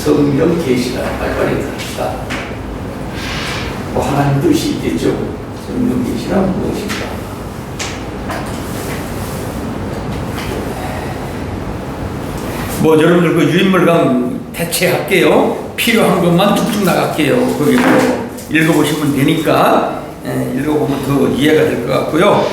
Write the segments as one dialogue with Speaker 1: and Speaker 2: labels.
Speaker 1: 성경 계시가 빨리빨리 합시다. 뭐 하나님 뜻이 있겠죠. 성경 계시란 무엇인가? 뭐 여러분들 그 유인물강 대체할게요. 필요한 것만 쭉쭉 나갈게요. 거기 뭐 읽어보시면 되니까 읽어보면 더 이해가 될 것 같고요.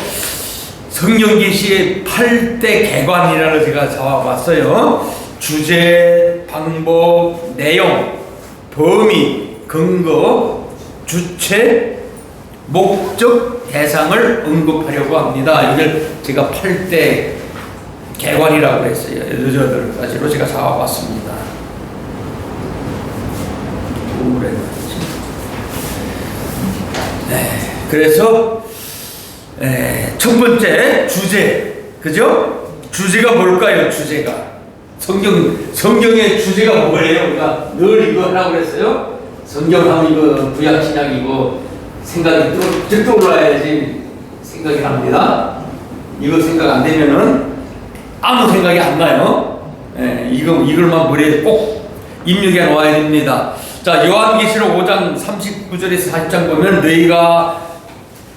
Speaker 1: 성경 계시의 8대 개관이라는 제가 잡아봤어요. 주제, 방법, 내용, 범위, 근거, 주체, 목적, 대상을 언급하려고 합니다. 이걸 제가 8대 개관이라고 했어요. 18가지로 제가 잡아봤습니다. 네, 그래서 첫 번째 주제, 그죠? 주제가 뭘까요? 주제가 성경의 주제가 뭐예요? 우리가 늘 이거 하라고 그랬어요. 성경하면 이거 구약 신약 이거 생각이 쭉 떠올라야지 생각이 납니다. 이거 생각 안 되면은 아무 생각이 안 나요. 이걸만 머리에 꼭 입력해 놓아야 됩니다. 자, 요한계시록 5장 39절에서 40장 보면 너희가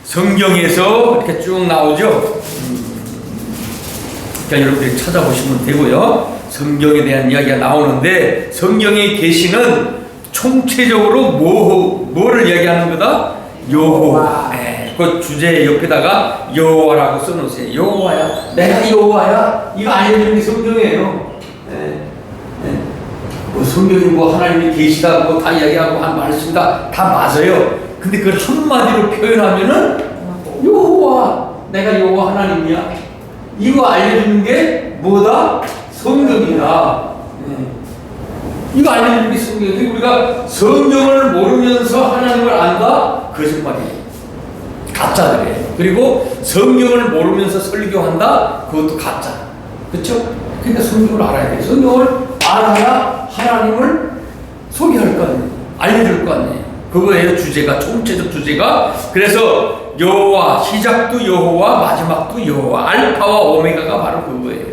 Speaker 1: 성경에서 이렇게 쭉 나오죠. 그러니까 여러분들이 찾아보시면 되고요. 성경에 대한 이야기가 나오는데 성경의 계시는 총체적으로 뭐를 이야기하는 거다? 여호와. 그 주제 옆에다가 여호와라고 써놓으세요. 여호와야, 내가 여호와야. 이거 알려주는 게 성경이에요. 뭐 성경이 뭐 하나님이 계시다고 다 이야기하고 한 말씀이다 다 맞아요. 근데 그걸 한마디로 표현하면은 여호와, 내가 여호와 하나님이야. 이거 알려주는 게 뭐다? 성경이다. 이거 알려주는 게 성경이에요. 우리가 성경을 모르면서 하나님을 안다? 거짓말이에요. 가짜들이에요. 그리고 성경을 모르면서 설교한다? 그것도 가짜. 그렇죠? 그러니까 성경을 알아야 돼요. 성경을 알아야 하나님을 소개할 거 아니에요. 알려줄 거 아니에요. 그거예요. 주제가, 총체적 주제가. 그래서 여호와, 시작도 여호와, 마지막도 여호와, 알파와 오메가가 바로 그거예요.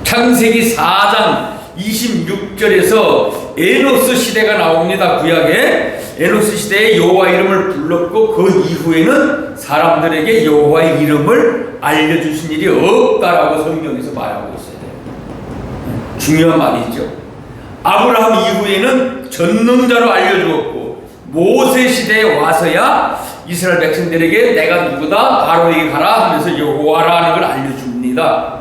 Speaker 1: 창세기 4장 26절에서 에노스 시대가 나옵니다. 구약에 에노스 시대에 여호와 이름을 불렀고 그 이후에는 사람들에게 여호와의 이름을 알려주신 일이 없다라고 성경에서 말하고 있어요. 중요한 말이죠. 아브라함 이후에는 전능자로 알려주었고 모세 시대에 와서야 이스라엘 백성들에게 내가 누구다? 바로에게 가라 하면서 여호와라는 걸 알려줍니다.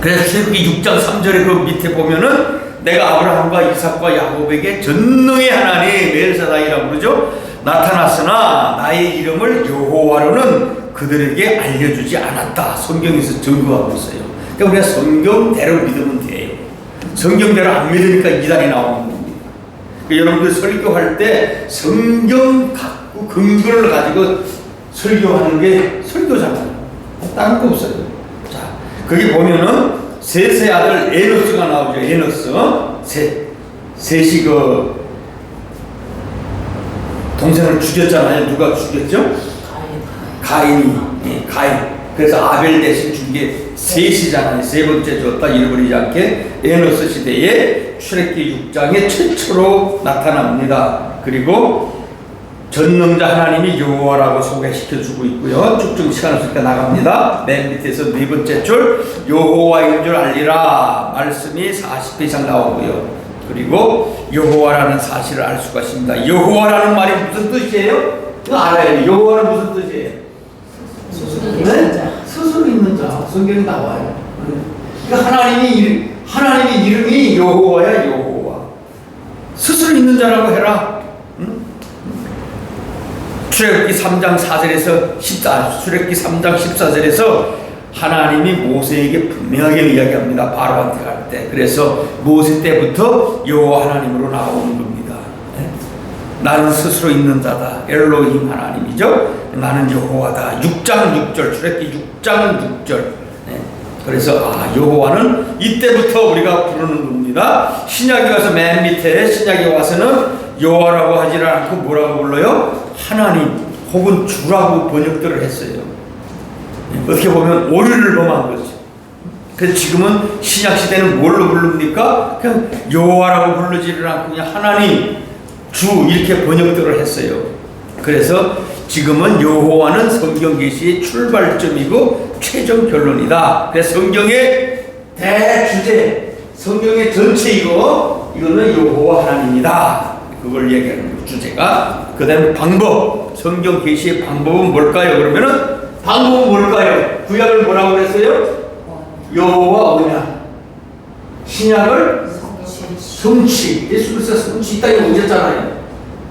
Speaker 1: 그래서 출애굽기 6장 3절에 그 밑에 보면은 내가 아브라함과 이삭과 야곱에게 전능의 하나님 엘사다이라고 그러죠. 나타났으나 나의 이름을 여호와로는 그들에게 알려주지 않았다. 성경에서 증거하고 있어요. 그러니까 우리가 성경대로 믿으면 돼요. 성경대로 안 믿으니까 이단이 나오는 겁니다. 그러니까 여러분들 설교할 때 성경 갖고 근거를 가지고 설교하는 게 설교잖아요. 다른 거 없어요. 자, 거기 보면은 셋의 아들 에노스가 나오죠. 에노스. 셋이 그 동생을 죽였잖아요. 누가 죽였죠? 가인이. 가인. 그래서 아벨 대신 죽인 게 셋이잖아요. 세 번째 줬다 잃어버리지 않게. 에노스 시대에 출애굽기 6장에 최초로 나타납니다. 그리고 전능자 하나님이 여호와라고 소개시켜주고 있고요. 쭉쭉 시간 없으니까 나갑니다. 맨 밑에서 네 번째 줄 여호와인 줄 알리라 말씀이 40회 이상 나오고요. 그리고 여호와라는 사실을 알 수가 있습니다. 여호와라는 말이 무슨 뜻이에요? 그거 알아야 돼요. 여호와는 무슨 뜻이에요? 스스로 있는 자. 성경에 나와요. 그러니까 하나님의 이름이 여호와야. 여호와. 스스로 있는 자라고 해라. 출애굽기 3장 4절에서 14, 출애굽기 3장 14절에서 하나님이 모세에게 분명하게 이야기합니다. 바로한테 갈 때. 그래서 모세 때부터 여호와 하나님으로 나오는 겁니다. 네? 나는 스스로 있는 자다. 엘로힘 하나님이죠. 나는 여호와다. 6장 6절, 출애굽기 6장 6절. 네? 그래서 여호와는 이때부터 우리가 부르는 겁니다. 신약에 와서 맨 밑에 신약에 와서는 여호와라고 하지 않고 뭐라고 불러요? 하나님 혹은 주라고 번역들을 했어요. 어떻게 보면 오류를 범한 거죠. 그래서 지금은 신약 시대는 뭘로 부릅니까? 그냥 여호와라고 부르지를 않고 그냥 하나님, 주 이렇게 번역들을 했어요. 그래서 지금은 여호와는 성경 계시의 출발점이고 최종 결론이다. 그래서 성경의 대주제, 성경의 전체이고 이거는 여호와 하나님이다. 그걸 얘기하는 주제가. 그 다음에 방법, 성경 계시의 방법은 뭘까요? 그러면은 방법은 뭘까요? 구약을 뭐라고 그랬어요? 여호와 언약. 신약을 성취. 예수 그리스도 성취 이 땅에 오셨잖아요.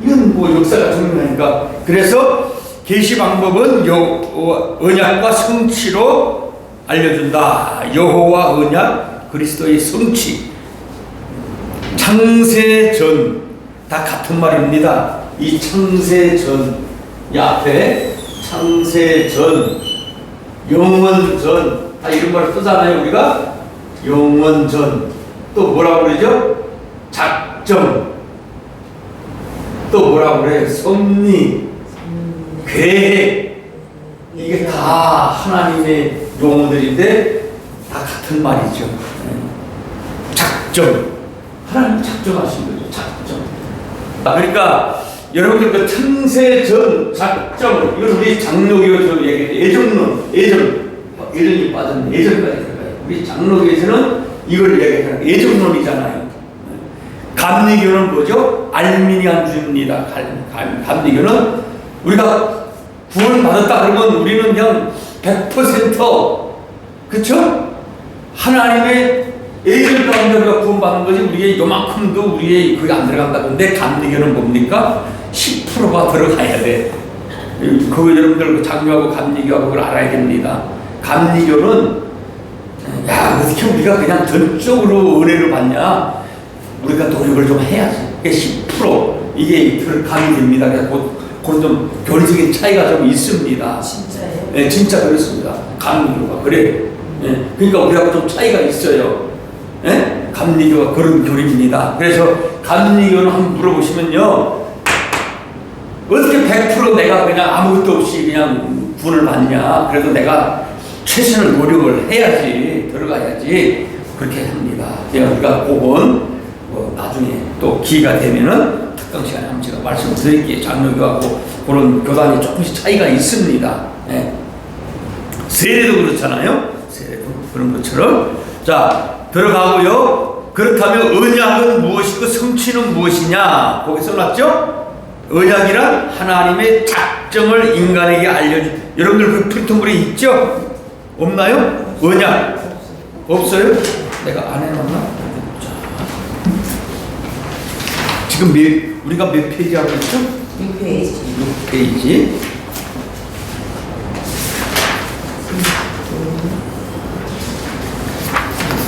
Speaker 1: 이건 뭐 역사가 증명하니까. 그래서 계시 방법은 여호와 언약과 성취로 알려준다. 여호와 언약, 그리스도의 성취. 창세전 다 같은 말입니다. 이 창세전, 이 앞에 창세전, 영원전 다 이런 말 쓰잖아요. 우리가 영원전, 또 뭐라고 그러죠? 작정, 또 뭐라고 그래요? 섭리, 계획. 이게 다 하나님의 용어들인데 다 같은 말이죠. 작정, 하나님 작정하신 거죠. 작정. 그러니까 여러분들 그 창세전, 작정, 이건 우리 장로교에서 얘기해요. 예전이 빠졌네. 예전까지 들어가요. 우리 장로교에서는 이걸 얘기하는 예정론이잖아요. 감리교는 뭐죠? 알미니안주의입니다. 감리교는 우리가 구원 받았다 그러면 우리는 그냥 100% 그쵸? 하나님의 예정 가운데 우리가 구원받는 거지 우리의 요만큼도 우리의 그게 안 들어간다. 근데 감리교는 뭡니까? 10%가 들어가야 돼. 그거 여러분들 장교하고 감리교하고 그걸 알아야 됩니다. 감리교는 야 어떻게 우리가 그냥 전적으로 은혜를 받냐? 우리가 노력을 좀 해야지. 그게 10% 이게 들어가면 됩니다. 그런 좀 교리적인 차이가 좀 있습니다.
Speaker 2: 진짜요?
Speaker 1: 네, 진짜 그렇습니다. 감리교가 그래. 네, 그러니까 우리하고 좀 차이가 있어요. 네? 감리교가 그런 교리입니다. 그래서 감리교는 한번 물어보시면요, 어떻게 100% 내가 그냥 아무것도 없이 그냥 구원을 받냐? 그래도 내가 최선을 노력을 해야지, 들어가야지 그렇게 합니다. 우리가 그건 뭐 나중에 또 기회가 되면은 특강 시간에 한번 제가 말씀을 드릴게요. 장로교하고 그런 교단이 조금씩 차이가 있습니다. 네. 세례도 그렇잖아요. 세례도 그런 것처럼. 자, 들어가고요. 그렇다면 언약은 무엇이고 성취는 무엇이냐? 거기 써놨죠? 언약이란 하나님의 작정을 인간에게 알려준. 여러분들 그 필통물에 있죠? 없나요? 언약 없어요? 내가 안 해놨나? 지금 우리가 몇 페이지 하고 있죠?
Speaker 2: 6페이지.
Speaker 1: 6페이지.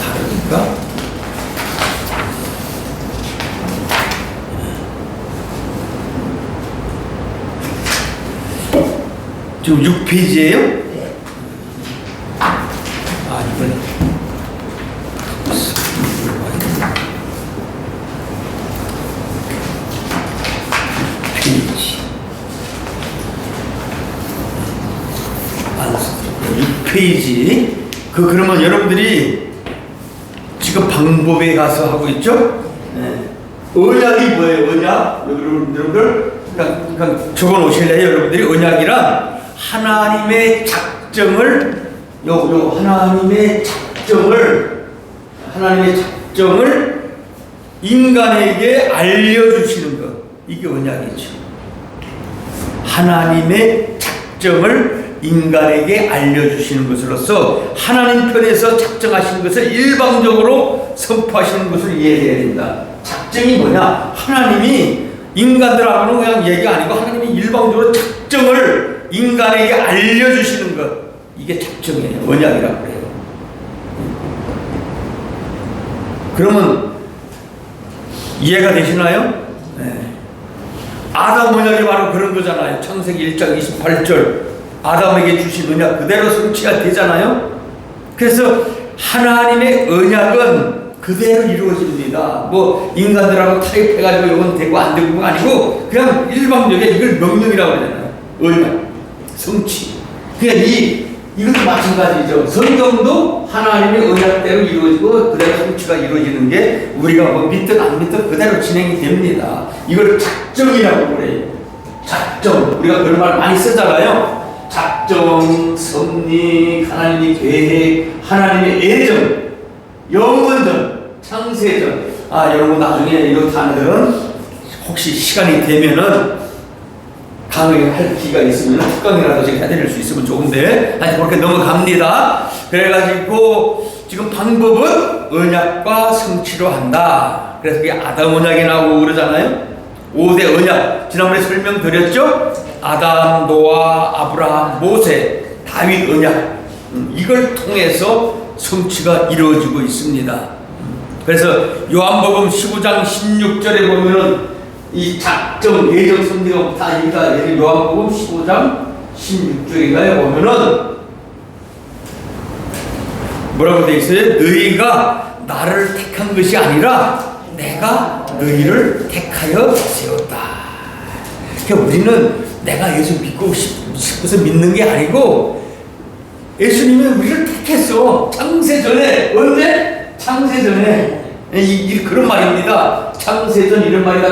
Speaker 1: 다르니까. 지금 6페이지예요?
Speaker 2: 네.
Speaker 1: 아, 이번에. 페이지. 그러면 여러분들이 지금 방법에 가서 하고 있죠? 네. 언약이 뭐예요? 언약? 여러분들 그냥 적어 놓으실래요? 여러분들이 언약이란 하나님의 작정을 하나님의 작정을 인간에게 알려주시는 것. 이게 언약이죠. 하나님의 작정을 인간에게 알려주시는 것으로서 하나님 편에서 작정하신 것을 일방적으로 선포하시는 것을 이해해야 된다. 작정이 뭐냐? 하나님이 인간들하고는 그냥 얘기 아니고 하나님이 일방적으로 작정을 인간에게 알려주시는 것. 이게 작정이에요. 언약이라고 그래요. 그러면 이해가 되시나요? 네. 아담 언약이 바로 그런 거잖아요. 창세기 1장 28절 아담에게 주신 언약 그대로 성취가 되잖아요. 그래서 하나님의 언약은 그대로 이루어집니다. 뭐 인간들하고 타협해가지고 이건 되고 안 되고가 아니고 그냥 일방적인 이걸 명령이라고 그러잖아요. 언약, 성취. 그러니까 이 이것도 마찬가지죠. 성경도 하나님의 언약대로 이루어지고 그대로 성취가 이루어지는 게 우리가 뭐 믿든 안 믿든 그대로 진행이 됩니다. 이걸 작정이라고 그래요. 작정. 우리가 그런 말 많이 쓰잖아요. 작정, 섭리, 하나님의 계획, 하나님의 예정, 영원전, 창세전. 여러분 나중에 이런 단어들은 혹시 시간이 되면은 강의할 기회가 있으면 특강이라도 제가 해드릴 수 있으면 좋은데 하여튼 그렇게 넘어갑니다. 그래가지고 지금 방법은 언약과 성취로 한다. 그래서 그게 아담 언약이 나오고 그러잖아요. 5대 언약 지난번에 설명드렸죠. 아담, 노아, 아브라함, 모세, 다윗 언약 이걸 통해서 성취가 이루어지고 있습니다. 그래서 요한복음 15장 16절에 보면은 이 작정, 예정, 섭리가 다 여기가 요한복음 15장 16절인가요? 보면은 뭐라고 되어 있어요? 너희가 나를 택한 것이 아니라 내가 너희를 택하여 세웠다. 그러니까 우리는 내가 예수 믿고 싶어서 믿는 게 아니고 예수님이 우리를 택했어. 창세전에. 언제? 창세전에. 그런 말입니다. 창세전 이런 말이다.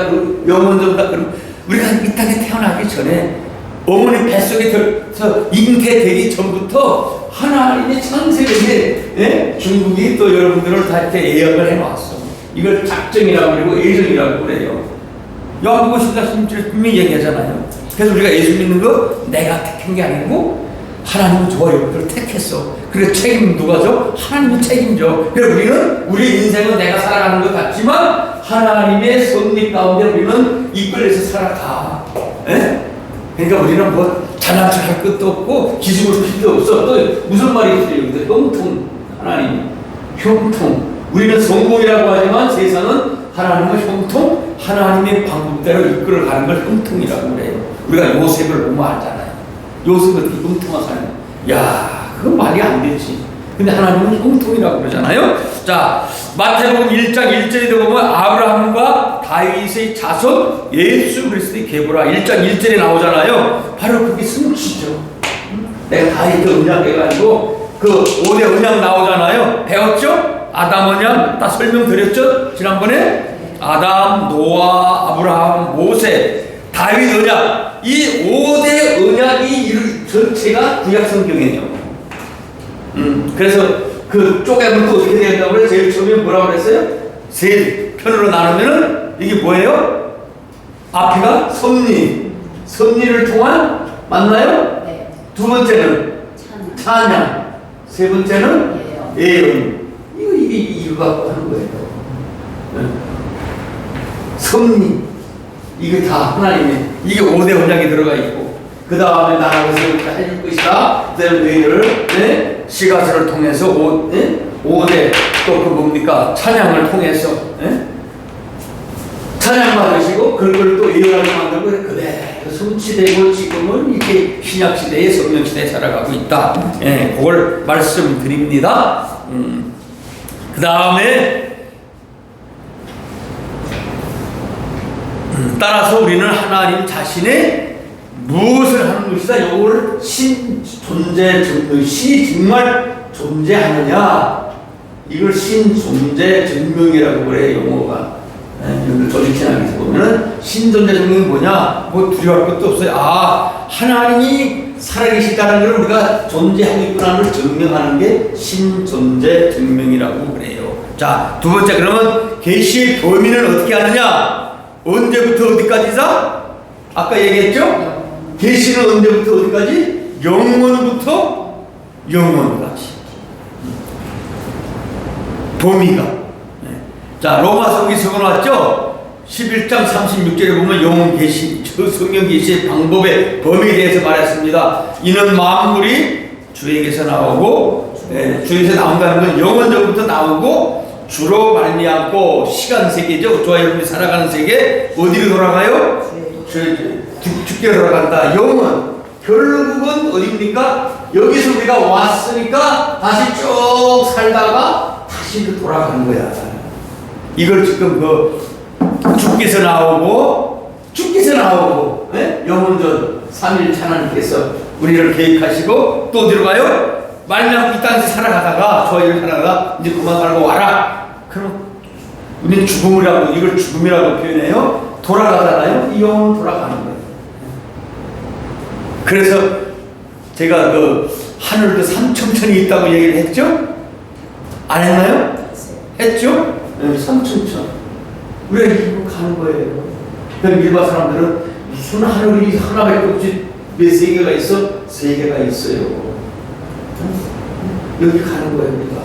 Speaker 1: 영원전다. 그럼 우리가 이 땅에 태어나기 전에 어머니 뱃속에서 잉태되기 전부터 하나님의 창세전에 중국이 또 여러분들을 다 이렇게 예약을 해놨어. 이걸 작정이라고 그러고 예정이라고 그래요. 요한복음 14절 분명히 얘기하잖아요. 그래서 우리가 예수 믿는 거 내가 택한 게 아니고 하나님은 좋아요. 그걸 택했어. 그래서 책임 누가 져? 하나님은 책임져. 그래서 우리는 우리 인생은 내가 살아가는 것 같지만 하나님의 섭리 가운데 우리는 이끌려서 살아가. 그러니까 우리는 뭐 잘난 척할 것도 없고 기죽을 필요도 없어. 또 무슨 말이 있어요? 형통. 하나님 형통. 우리는 성공이라고 하지만 세상은 하나님의 형통, 하나님의 방법대로 이끌어가는 걸 형통이라고 그래요. 우리가 요셉을 보면 알잖아요. 요셉은 어떻게 형통하잖아요. 야, 그건 말이 안 되지. 근데 하나님은 형통이라고 그러잖아요. 자, 마태복음 1장 1절에도 보면 아브라함과 다윗의 자손 예수 그리스도의 계보라 1장 1절에 나오잖아요. 바로 그게 성취죠. 내가 다윗의 언약 해가지고 그 5대 언약 나오잖아요. 배웠죠? 아담 언약 다 설명드렸죠? 지난번에 아담, 노아, 아브라함, 모세, 다윗 언약 이 5대 언약이 전체가 구약 성경이에요. 그래서 그 쪼개면 또 어떻게 된다고 그래요? 제일 처음에 뭐라고 그랬어요? 세 편으로 나누면은 이게 뭐예요? 앞에가 섭리, 섭리를 통한 맞나요?
Speaker 2: 네.
Speaker 1: 두 번째는 찬양, 세 번째는 예언. 이거 갖고 하는 거예요. 섭리, 이게 다 하나님의 이게 5대 언약이 들어가 있고 그 다음에 나라가 세우니까 해줄 것이다. 그 다음에 너희를 시가서를 통해서 5대 또 그 뭡니까? 찬양을 통해서 찬양 받으시고 그걸 또 예언하게 만들고 그대로 성취되고 지금은 이게 신약시대에 성령시대에 살아가고 있다. 그걸 말씀드립니다. 그 다음에 따라서 우리는 하나님 자신의 무엇을 하는 것이다. 이걸 신존재 시 정말 존재하느냐 이걸 신존재 증명이라고 그래. 용어가 여러분들 조직신학에서 보면은 신존재 증명이 뭐냐 뭐 두려워할 것도 없어요. 하나님이 살아계시다는 걸 우리가 존재하고 있구나를 증명하는 게 신존재 증명이라고 그래요. 자, 두 번째 그러면 계시의 범위는 어떻게 하느냐? 언제부터 어디까지다? 아까 얘기했죠? 계시는 언제부터 어디까지? 영원부터 영원까지. 범위가. 자, 로마서 여기 적어놨죠? 11장 36절에 보면 영원 계시, 성경 계시의 방법의 범위에 대해서 말했습니다. 이는 만물이 주에게서 나오고, 주에게서 나온다는 건 영원전부터 나오고, 주로 말미암고 시간 세계죠. 저와 여러분이 살아가는 세계 어디로 돌아가요? 죽게 돌아간다. 영원. 결국은 어디입니까? 여기서 우리가 왔으니까 다시 쭉 살다가 다시 돌아가는 거야. 이걸 지금 죽게서 나오고 영원전 3일 하나님께서 우리를 계획하시고 또 어디로 가요? 말면 이 땅에서 살아가다가 저희를 살아가 이제 그만 살고 와라. 그럼 우리는 죽음이라고 이걸 죽음이라고 표현해요. 돌아가잖아요. 이 영혼은 돌아가는 거예요. 그래서 제가 그 하늘도 삼천천이 있다고 얘기를 했죠? 안 했나요? 했죠? 네, 삼천천. 우리가 이리로 가는 거예요. 그럼 일반 사람들은 무슨 하늘이 하나밖에 없지 몇 세계가 있어? 세 개가 있어요. 여기 가는 거예요, 우리가.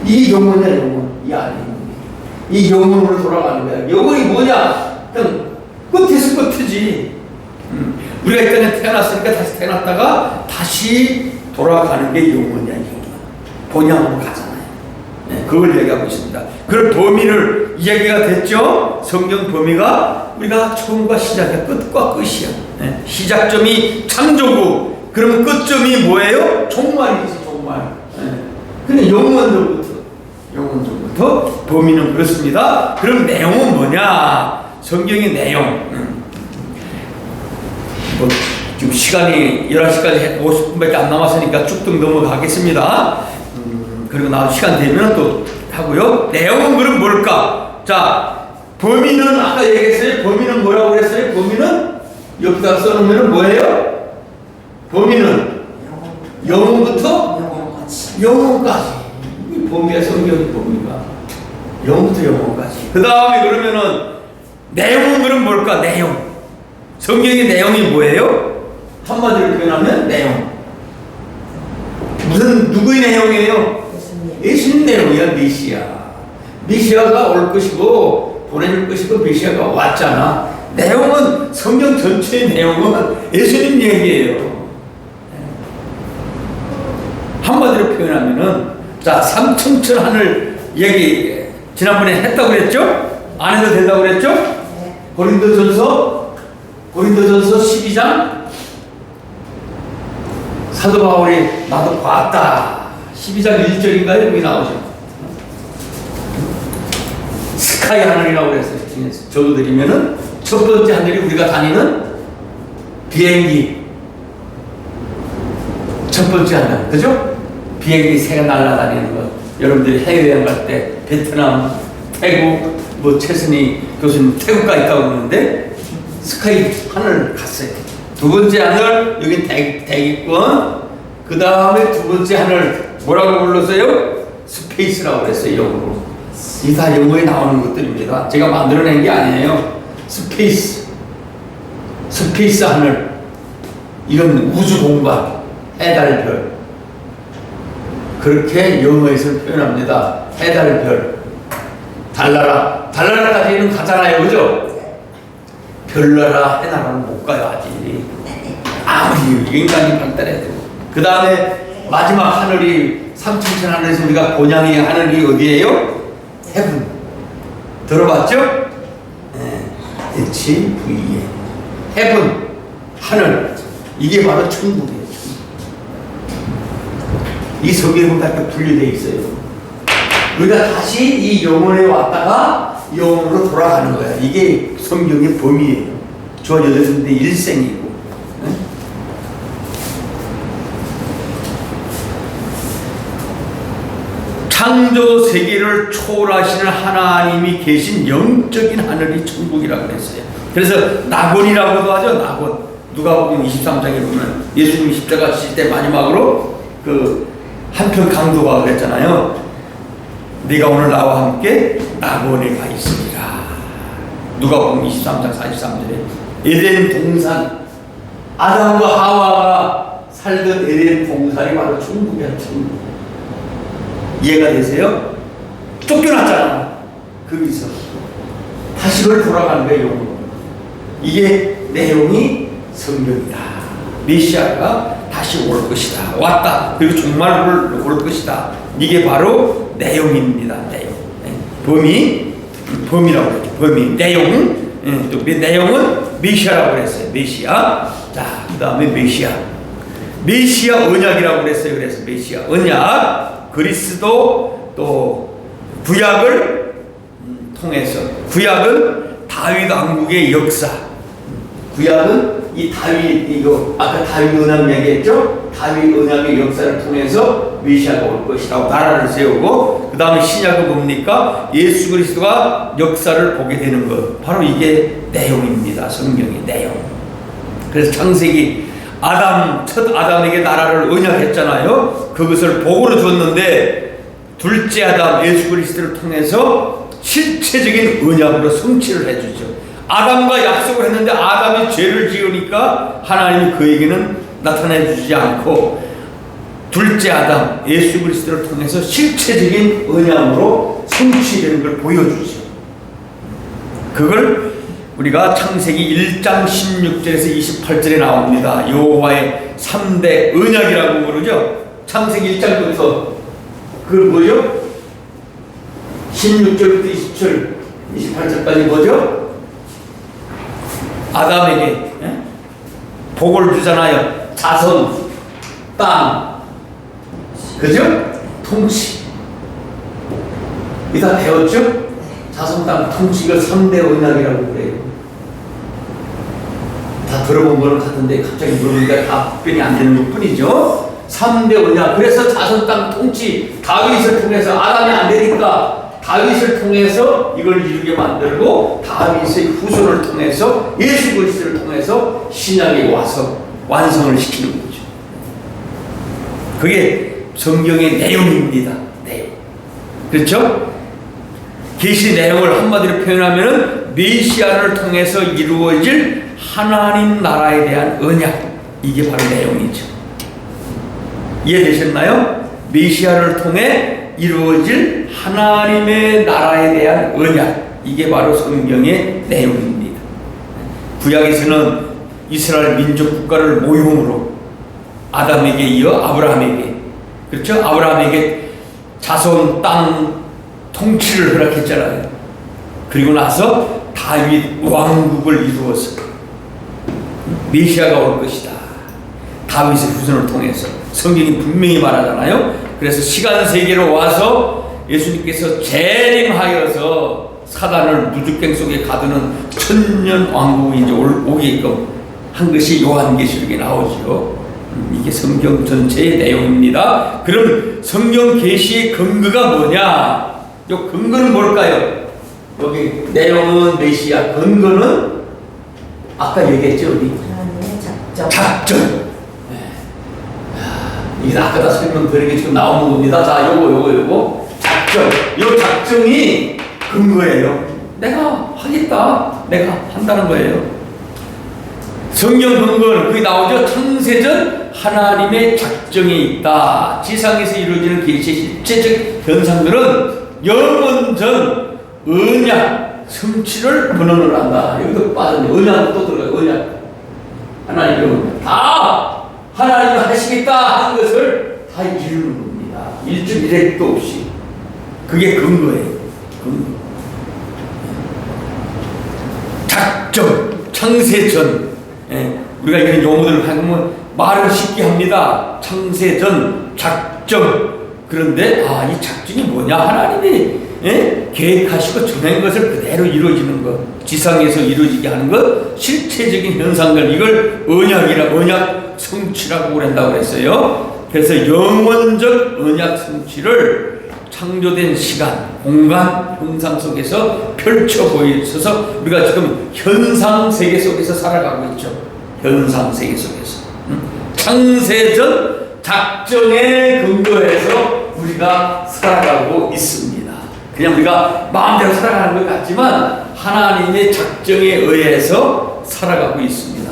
Speaker 1: 이 영혼이야, 영혼. 이 안에 있는 게. 이 영혼으로 돌아가는 거야. 영혼이 뭐냐? 그냥 끝에서 끝이지. 우리가 이 땅에 태어났으니까 다시 태어났다가 다시 돌아가는 게 영혼이야, 영혼. 본향으로 가잖아요. 네, 그걸 얘기하고 있습니다. 그런 범위를 이야기가 됐죠? 성경 범위가 우리가 처음과 시작이야. 끝과 끝이야. 네, 시작점이 창조고, 그러면 끝점이 뭐예요? 종말이지, 종말. 네. 근데 영원전부터 범위는 그렇습니다. 그럼 내용은 뭐냐? 성경의 내용. 뭐 지금 시간이 11시까지 50분밖에 안 남았으니까 쭉쭉 넘어가겠습니다. 그리고 나도 시간 되면 또 하고요. 내용은 그럼 뭘까? 자, 범위는 아까 얘기했어요. 범위는 뭐라고 그랬어요? 범위는 여기다 써놓으면 뭐예요? 범위는 영혼부터 영혼까지. 이 범위야, 성경의 범위가. 영혼부터 영혼까지. 그 다음에 그러면은 내용은 그럼 뭘까? 내용. 성경의 내용이 뭐예요? 한마디로 표현하면 내용. 무슨 누구의 내용이에요? 예수님 내용이야. 메시아가 올 것이고 보내줄 것이고 메시아가 왔잖아. 내용은 성경 전체의 내용은 예수님 얘기예요. 한마디로 표현하면은 자, 삼천천 하늘 얘기 지난번에 했다고 그랬죠? 안 해도 된다고 그랬죠? 고린도전서 12장 사도 바울이 나도 봤다. 12장 1절인가요? 여기 나오죠. 스카이 하늘이라고 그랬어요. 저도 드리면은 첫 번째 하늘이 우리가 다니는 비행기. 첫 번째 하늘. 그죠? 비행기 새가 날아다니는 것. 여러분들이 해외여행 갈 때 베트남, 태국, 뭐 최선희 교수님 태국 가 있다고 그러는데 스카이 하늘 갔어요. 두 번째 하늘, 여긴 대기권. 그 다음에 두 번째 하늘, 뭐라고 불렀어요? 스페이스라고 그랬어요, 영어로. 이 다 영어에 나오는 것들입니다. 제가 만들어낸 게 아니에요. 스페이스 하늘. 이건 우주 공간, 해달별. 그렇게 영어에서 표현합니다. 해달별. 달나라까지는 가잖아요, 그죠? 별나라, 해나라는 못 가요, 아직. 아무리 인간이 발달해도. 그 다음에 마지막 하늘이 삼천천 하늘에서 우리가 본향의 하늘이 어디예요? 헤븐. 들어봤죠? 네. HVE. 헤븐. 하늘. 이게 바로 천국이에요. 이 성경은 다 분리되어 있어요. 우리가 다시 이 영혼에 왔다가 영혼으로 돌아가는 거야. 이게 성경의 범위예요. 저 여자인데 일생이고. 네? 창조 세계를 초월하시는 하나님이 계신 영적인 하늘이 천국이라고 그랬어요. 그래서 낙원이라고도 하죠. 낙원. 누가복음 23장에 보면 예수님이 십자가 지실 때 마지막으로 그 한편 강도가 그랬잖아요. 네가 오늘 나와 함께 낙원에 가 있으리라. 누가복음 23장 43절에 에덴 동산, 아담과 하와가 살던 에덴 동산이 바로 천국이야. 천국. 이해가 되세요? 쫓겨났잖아. 거기서 다시 그걸 돌아가는 거예요. 이게 내용이 성경이다. 메시아가 다시 올 것이다. 왔다. 그리고 정말 올 것이다. 이게 바로 내용입니다. 내용. 범위라고 그랬죠. 범위. 내용. 또 내용은 메시아라고 그랬어요. 메시아. 자, 그 다음에 메시아 언약이라고 그랬어요. 그래서 메시아 언약. 그리스도 또 구약을 통해서. 구약은 다윗 왕국의 역사. 구약은 이 다윗, 이거 아까 다윗 언약 얘기했죠? 다윗 언약의 역사를 통해서 메시아가 올 것이라고 나라를 세우고, 그 다음에 신약은 뭡니까? 예수 그리스도가 역사를 보게 되는 것. 바로 이게 내용입니다. 성경의 내용. 그래서 창세기 첫 아담에게 나라를 언약했잖아요. 그것을 복으로 줬는데, 둘째 아담 예수 그리스도를 통해서 실체적인 언약으로 성취를 해주죠. 아담과 약속을 했는데 아담이 죄를 지으니까 하나님이 그에게는 나타내 주지 않고, 둘째 아담 예수 그리스도를 통해서 실체적인 언약으로 성취되는 걸 보여주죠. 그걸 우리가 창세기 1장 16절에서 28절에 나옵니다. 여호와의 3대 언약이라고 그러죠. 창세기 1장부터 그걸 뭐죠? 16절부터 27절, 28절까지 뭐죠? 아담에게 복을 주잖아요. 자손, 땅, 그죠? 통치. 이거 다 배웠죠? 자손, 땅, 통치. 이걸 3대 언약이라고 그래요. 다 들어본 거는 같은데 갑자기 물으니까 답변이 안 되는 것 뿐이죠. 3대 언약. 그래서 자손, 땅, 통치. 다윗을 통해서, 아담이 안 되니까 다윗을 통해서 이걸 이루게 만들고, 다윗의 후손을 통해서, 예수 그리스도를 통해서 신약이 와서 완성을 시키는 거죠. 그게 성경의 내용입니다. 내용. 그렇죠? 계시 내용을 한마디로 표현하면 메시아를 통해서 이루어질 하나님 나라에 대한 언약. 이게 바로 내용이죠. 이해되셨나요? 메시아를 통해 이루어질 하나님의 나라에 대한 언약. 이게 바로 성경의 내용입니다. 구약에서는 이스라엘 민족 국가를 모형으로 아담에게 이어 아브라함에게, 그렇죠? 아브라함에게 자손, 땅, 통치를 허락했잖아요. 그리고 나서 다윗 왕국을 이루어서 메시아가 올 것이다. 다윗의 후손을 통해서 성경이 분명히 말하잖아요. 그래서 시간 세계로 와서 예수님께서 재림하여서 사단을 무죽갱 속에 가두는 천년 왕국이 이제 오게끔 한 것이 요한계시록에 나오죠. 이게 성경 전체의 내용입니다. 그럼 성경 계시의 근거가 뭐냐? 이 근거는 뭘까요? 여기 내용은 메시아, 근거는 아까 얘기했죠, 우리 작전. 이게 아까 다 설명드린 게 지금 나오는 겁니다. 자, 요거 작전. 요 작전이 근거예요. 내가 하겠다. 내가 한다는 거예요. 성경 근거는 거기 나오죠. 창세전 하나님의 작정이 있다. 지상에서 이루어지는 계시의 실제적 현상들은 영원전 언약 성취를 근원으로 한다. 여기도 빠졌네. 언약은 또 들어가요. 언약. 하나님의 언약. 다 하나님이 하시겠다 하는 것을 다 이루는 겁니다. 일점 일획도 없이. 그게 근거예요. 근거. 작정, 창세전. 우리가 이런 용어들을 하면 말을 쉽게 합니다. 창세전, 작정. 그런데 이 작정이 뭐냐? 하나님이 계획하시고 정한 것을 그대로 이루어지는 것, 지상에서 이루어지게 하는 것, 실체적인 현상들, 이걸 언약 성취라고 그런다고 그랬어요. 그래서 영원적 언약 성취를 창조된 시간, 공간, 형상 속에서 펼쳐 보여서 우리가 지금 현상 세계 속에서 살아가고 있죠. 현상 세계 속에서. 창세전 작정에 근거해서 우리가 살아가고 있습니다. 그냥 우리가 마음대로 살아가는 것 같지만 하나님의 작정에 의해서 살아가고 있습니다.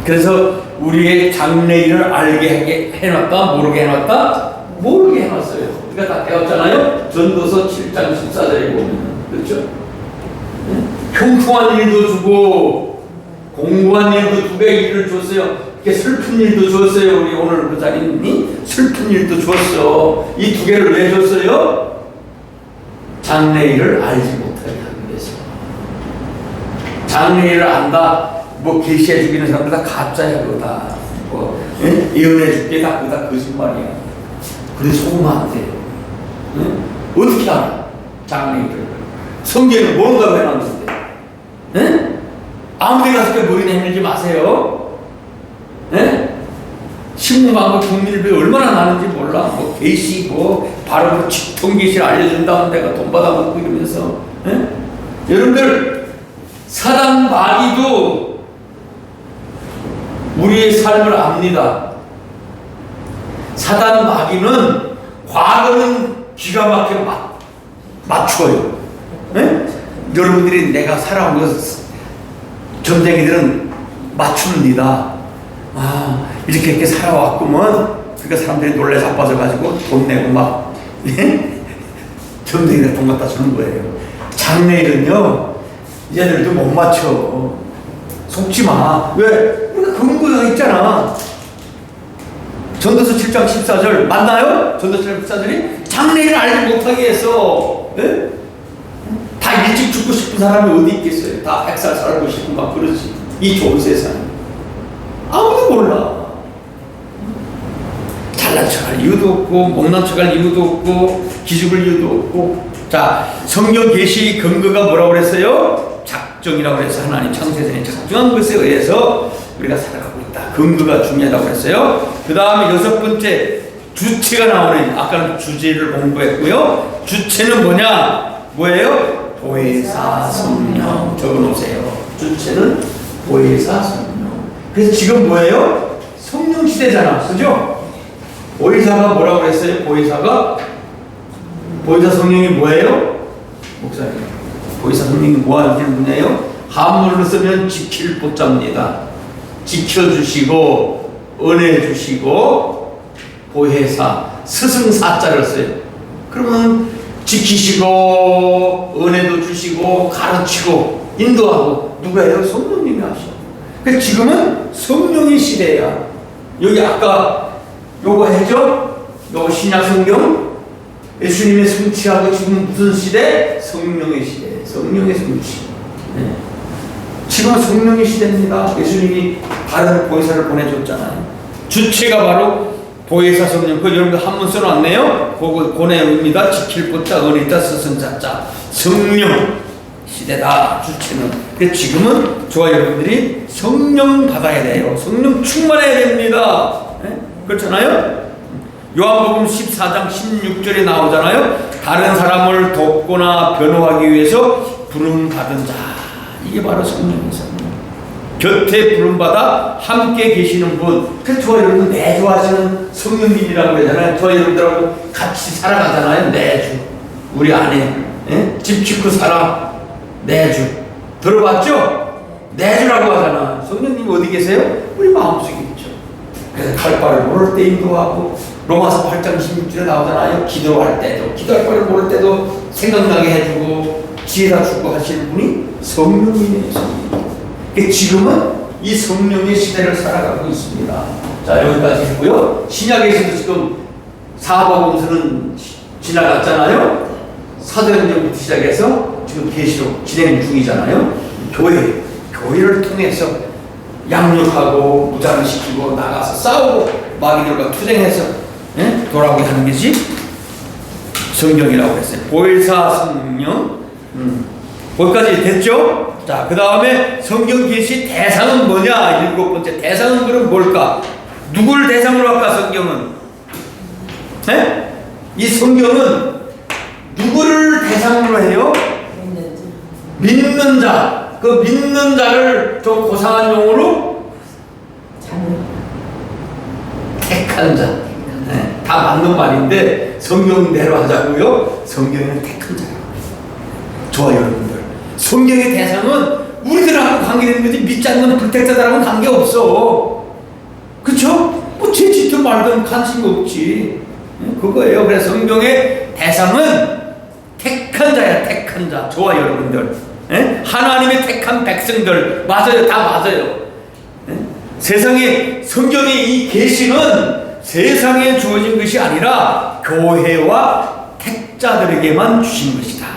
Speaker 1: 그래서 우리의 장래일을 알게 해놨다, 모르게 해놨다? 모르게 해놨어요. 우리가 다 배웠잖아요. 전도서 7장 14절에 보면. 그렇죠? 흉흉한 일도 주고 공부한 일도 두 배의 일을 줬어요. 이렇게 슬픈 일도 줬어요. 우리 오늘 그 자리님이 슬픈 일도 줬어. 이 두 개를 왜 줬어요? 장래일을 알지 못하게 하기 위해서. 장래일을 안다. 뭐 계시해 주기는 사람들 다 가짜야. 그거 다 예언해 줄게 다 그거 다 거짓말이야. 그래 속으면 안 돼요. 어떻게 알아? 장래일을. 성경에 뭔가 해놨는데 아무 데 가서 머리 내밀지 마세요. 네? 신문광고 국민일보에 얼마나 많은지 몰라. 뭐 게시 바로 뭐 직통 게시를 알려준다는 데가 돈 받아먹고 이러면서. 네? 여러분들 사단 마귀도 우리의 삶을 압니다. 사단 마귀는 과거는 기가 막히게 맞춰요. 네? 여러분들이 내가 살아온 것 점쟁이들은 맞춥니다. 이렇게 살아왔구먼. 그러니까 사람들이 놀래 자빠져가지고 돈 내고 막 점쟁이들 돈 갖다 주는 거예요. 장래일은요, 얘들도 못 맞춰. 속지 마. 왜? 우리가 근거가 있잖아. 전도서 7장 14절 맞나요? 전도서 7장 14절이 장래일을 알지 못하게 해서. 예? 다 일찍 죽고 싶은 사람이 어디 있겠어요? 다 100살 살고 싶고 막 그러지. 이 좋은 세상. 아무도 몰라. 잘난 척할 이유도 없고, 못난 척할 이유도 없고, 기죽을 이유도 없고. 자, 성경 계시 근거가 뭐라고 그랬어요? 작정이라고 그래서 하나님 창세전에 작정한 것에 의해서 우리가 살아가고 있다. 근거가 중요하다고 그랬어요. 그 다음에 6번째 주체가 나오는, 아까는 주제를 공부했고요. 주체는 뭐예요? 보혜사 성령. 적어놓으세요. 주체는 보혜사 성령. 그래서 지금 뭐예요? 성령 시대잖아. 그죠? 보혜사가 뭐라고 그랬어요? 보혜사 성령이 뭐예요? 목사님, 보혜사 성령이 뭐 하시는 분이에요? 한문으로 쓰면 지킬 보자입니다. 지켜주시고 은혜 주시고 보혜사 스승사자를 써요. 그러면 지키시고 은혜도 주시고 가르치고 인도하고 누가요? 성령님이 하셔. 그래서 지금은 성령의 시대야. 여기 아까 요거 해죠? 요거 신약 성경 예수님의 성취하고 지금 무슨 시대? 성령의 시대. 성령의 성취. 네. 지금 성령의 시대입니다. 예수님이 다른 보혜사를 보내줬잖아요. 주체가 바로 보혜사 성령. 그 여러분들 한문 써놨네요. 그거 고뇌입니다. 지킬 보자 은혜자 스승자자 성령 시대다. 주체는. 근데 지금은 저와 여러분들이 성령 받아야 돼요. 성령 충만해야 됩니다. 네? 그렇잖아요. 요한복음 14장 16절에 나오잖아요. 다른 사람을 돕거나 변호하기 위해서 부름받은 자. 이게 바로 성령의 성령. 곁에 부름받아 함께 계시는 분. 그래서 저와 여러분 내주하시는 성령님이라고 그러잖아요. 저와 여러분들하고 같이 살아가잖아요. 내주. 우리 안에. 예? 집 짓고 살아. 내주. 들어봤죠? 내주라고 하잖아. 성령님 어디 계세요? 우리 마음속에 있죠. 그래서 갈 바를 모를 때 인도하고, 로마서 8장 16절에 나오잖아요. 기도할 때도, 기도할 바를 모를 때도 생각나게 해주고 지혜다 주고 하시는 분이 성령님이에요. 성령. 지금은 이 성령의 시대를 살아가고 있습니다. 자, 여기까지 했고요. 신약에서도 지금 사복음서는 지나갔잖아요. 사도행전부터 시작해서 지금 계시록 진행 중이잖아요. 교회를 통해서 양육하고 무장을 시키고 나가서 싸우고 마귀들과 투쟁해서 돌아오게 하는 것이 성령이라고 했어요. 보혜사 성령. 거기까지 됐죠? 자, 그 다음에 성경 계시 대상은 뭐냐? 7번째 대상은 그럼 뭘까? 누굴 대상으로 할까? 성경은 이 성경은 누구를 대상으로 해요? 믿는 자. 그 믿는 자를 좀 고상한 용어로 택한 자. 다 맞는 말인데 성경대로 하자고요. 성경은 택한 자라고. 저와 여러분들, 성경의 대상은 우리들하고 관계되는 거지 믿지 않는 불택자들하고는 관계없어. 그쵸? 뭐 죄짓든 말든 관심이 없지. 그거예요. 그래서 성경의 대상은 택한 자야. 택한 자. 저와 여러분들, 하나님의 택한 백성들. 맞아요. 다 맞아요. 세상에 성경의 이 계시는 세상에 주어진 것이 아니라 교회와 택자들에게만 주신 것이다.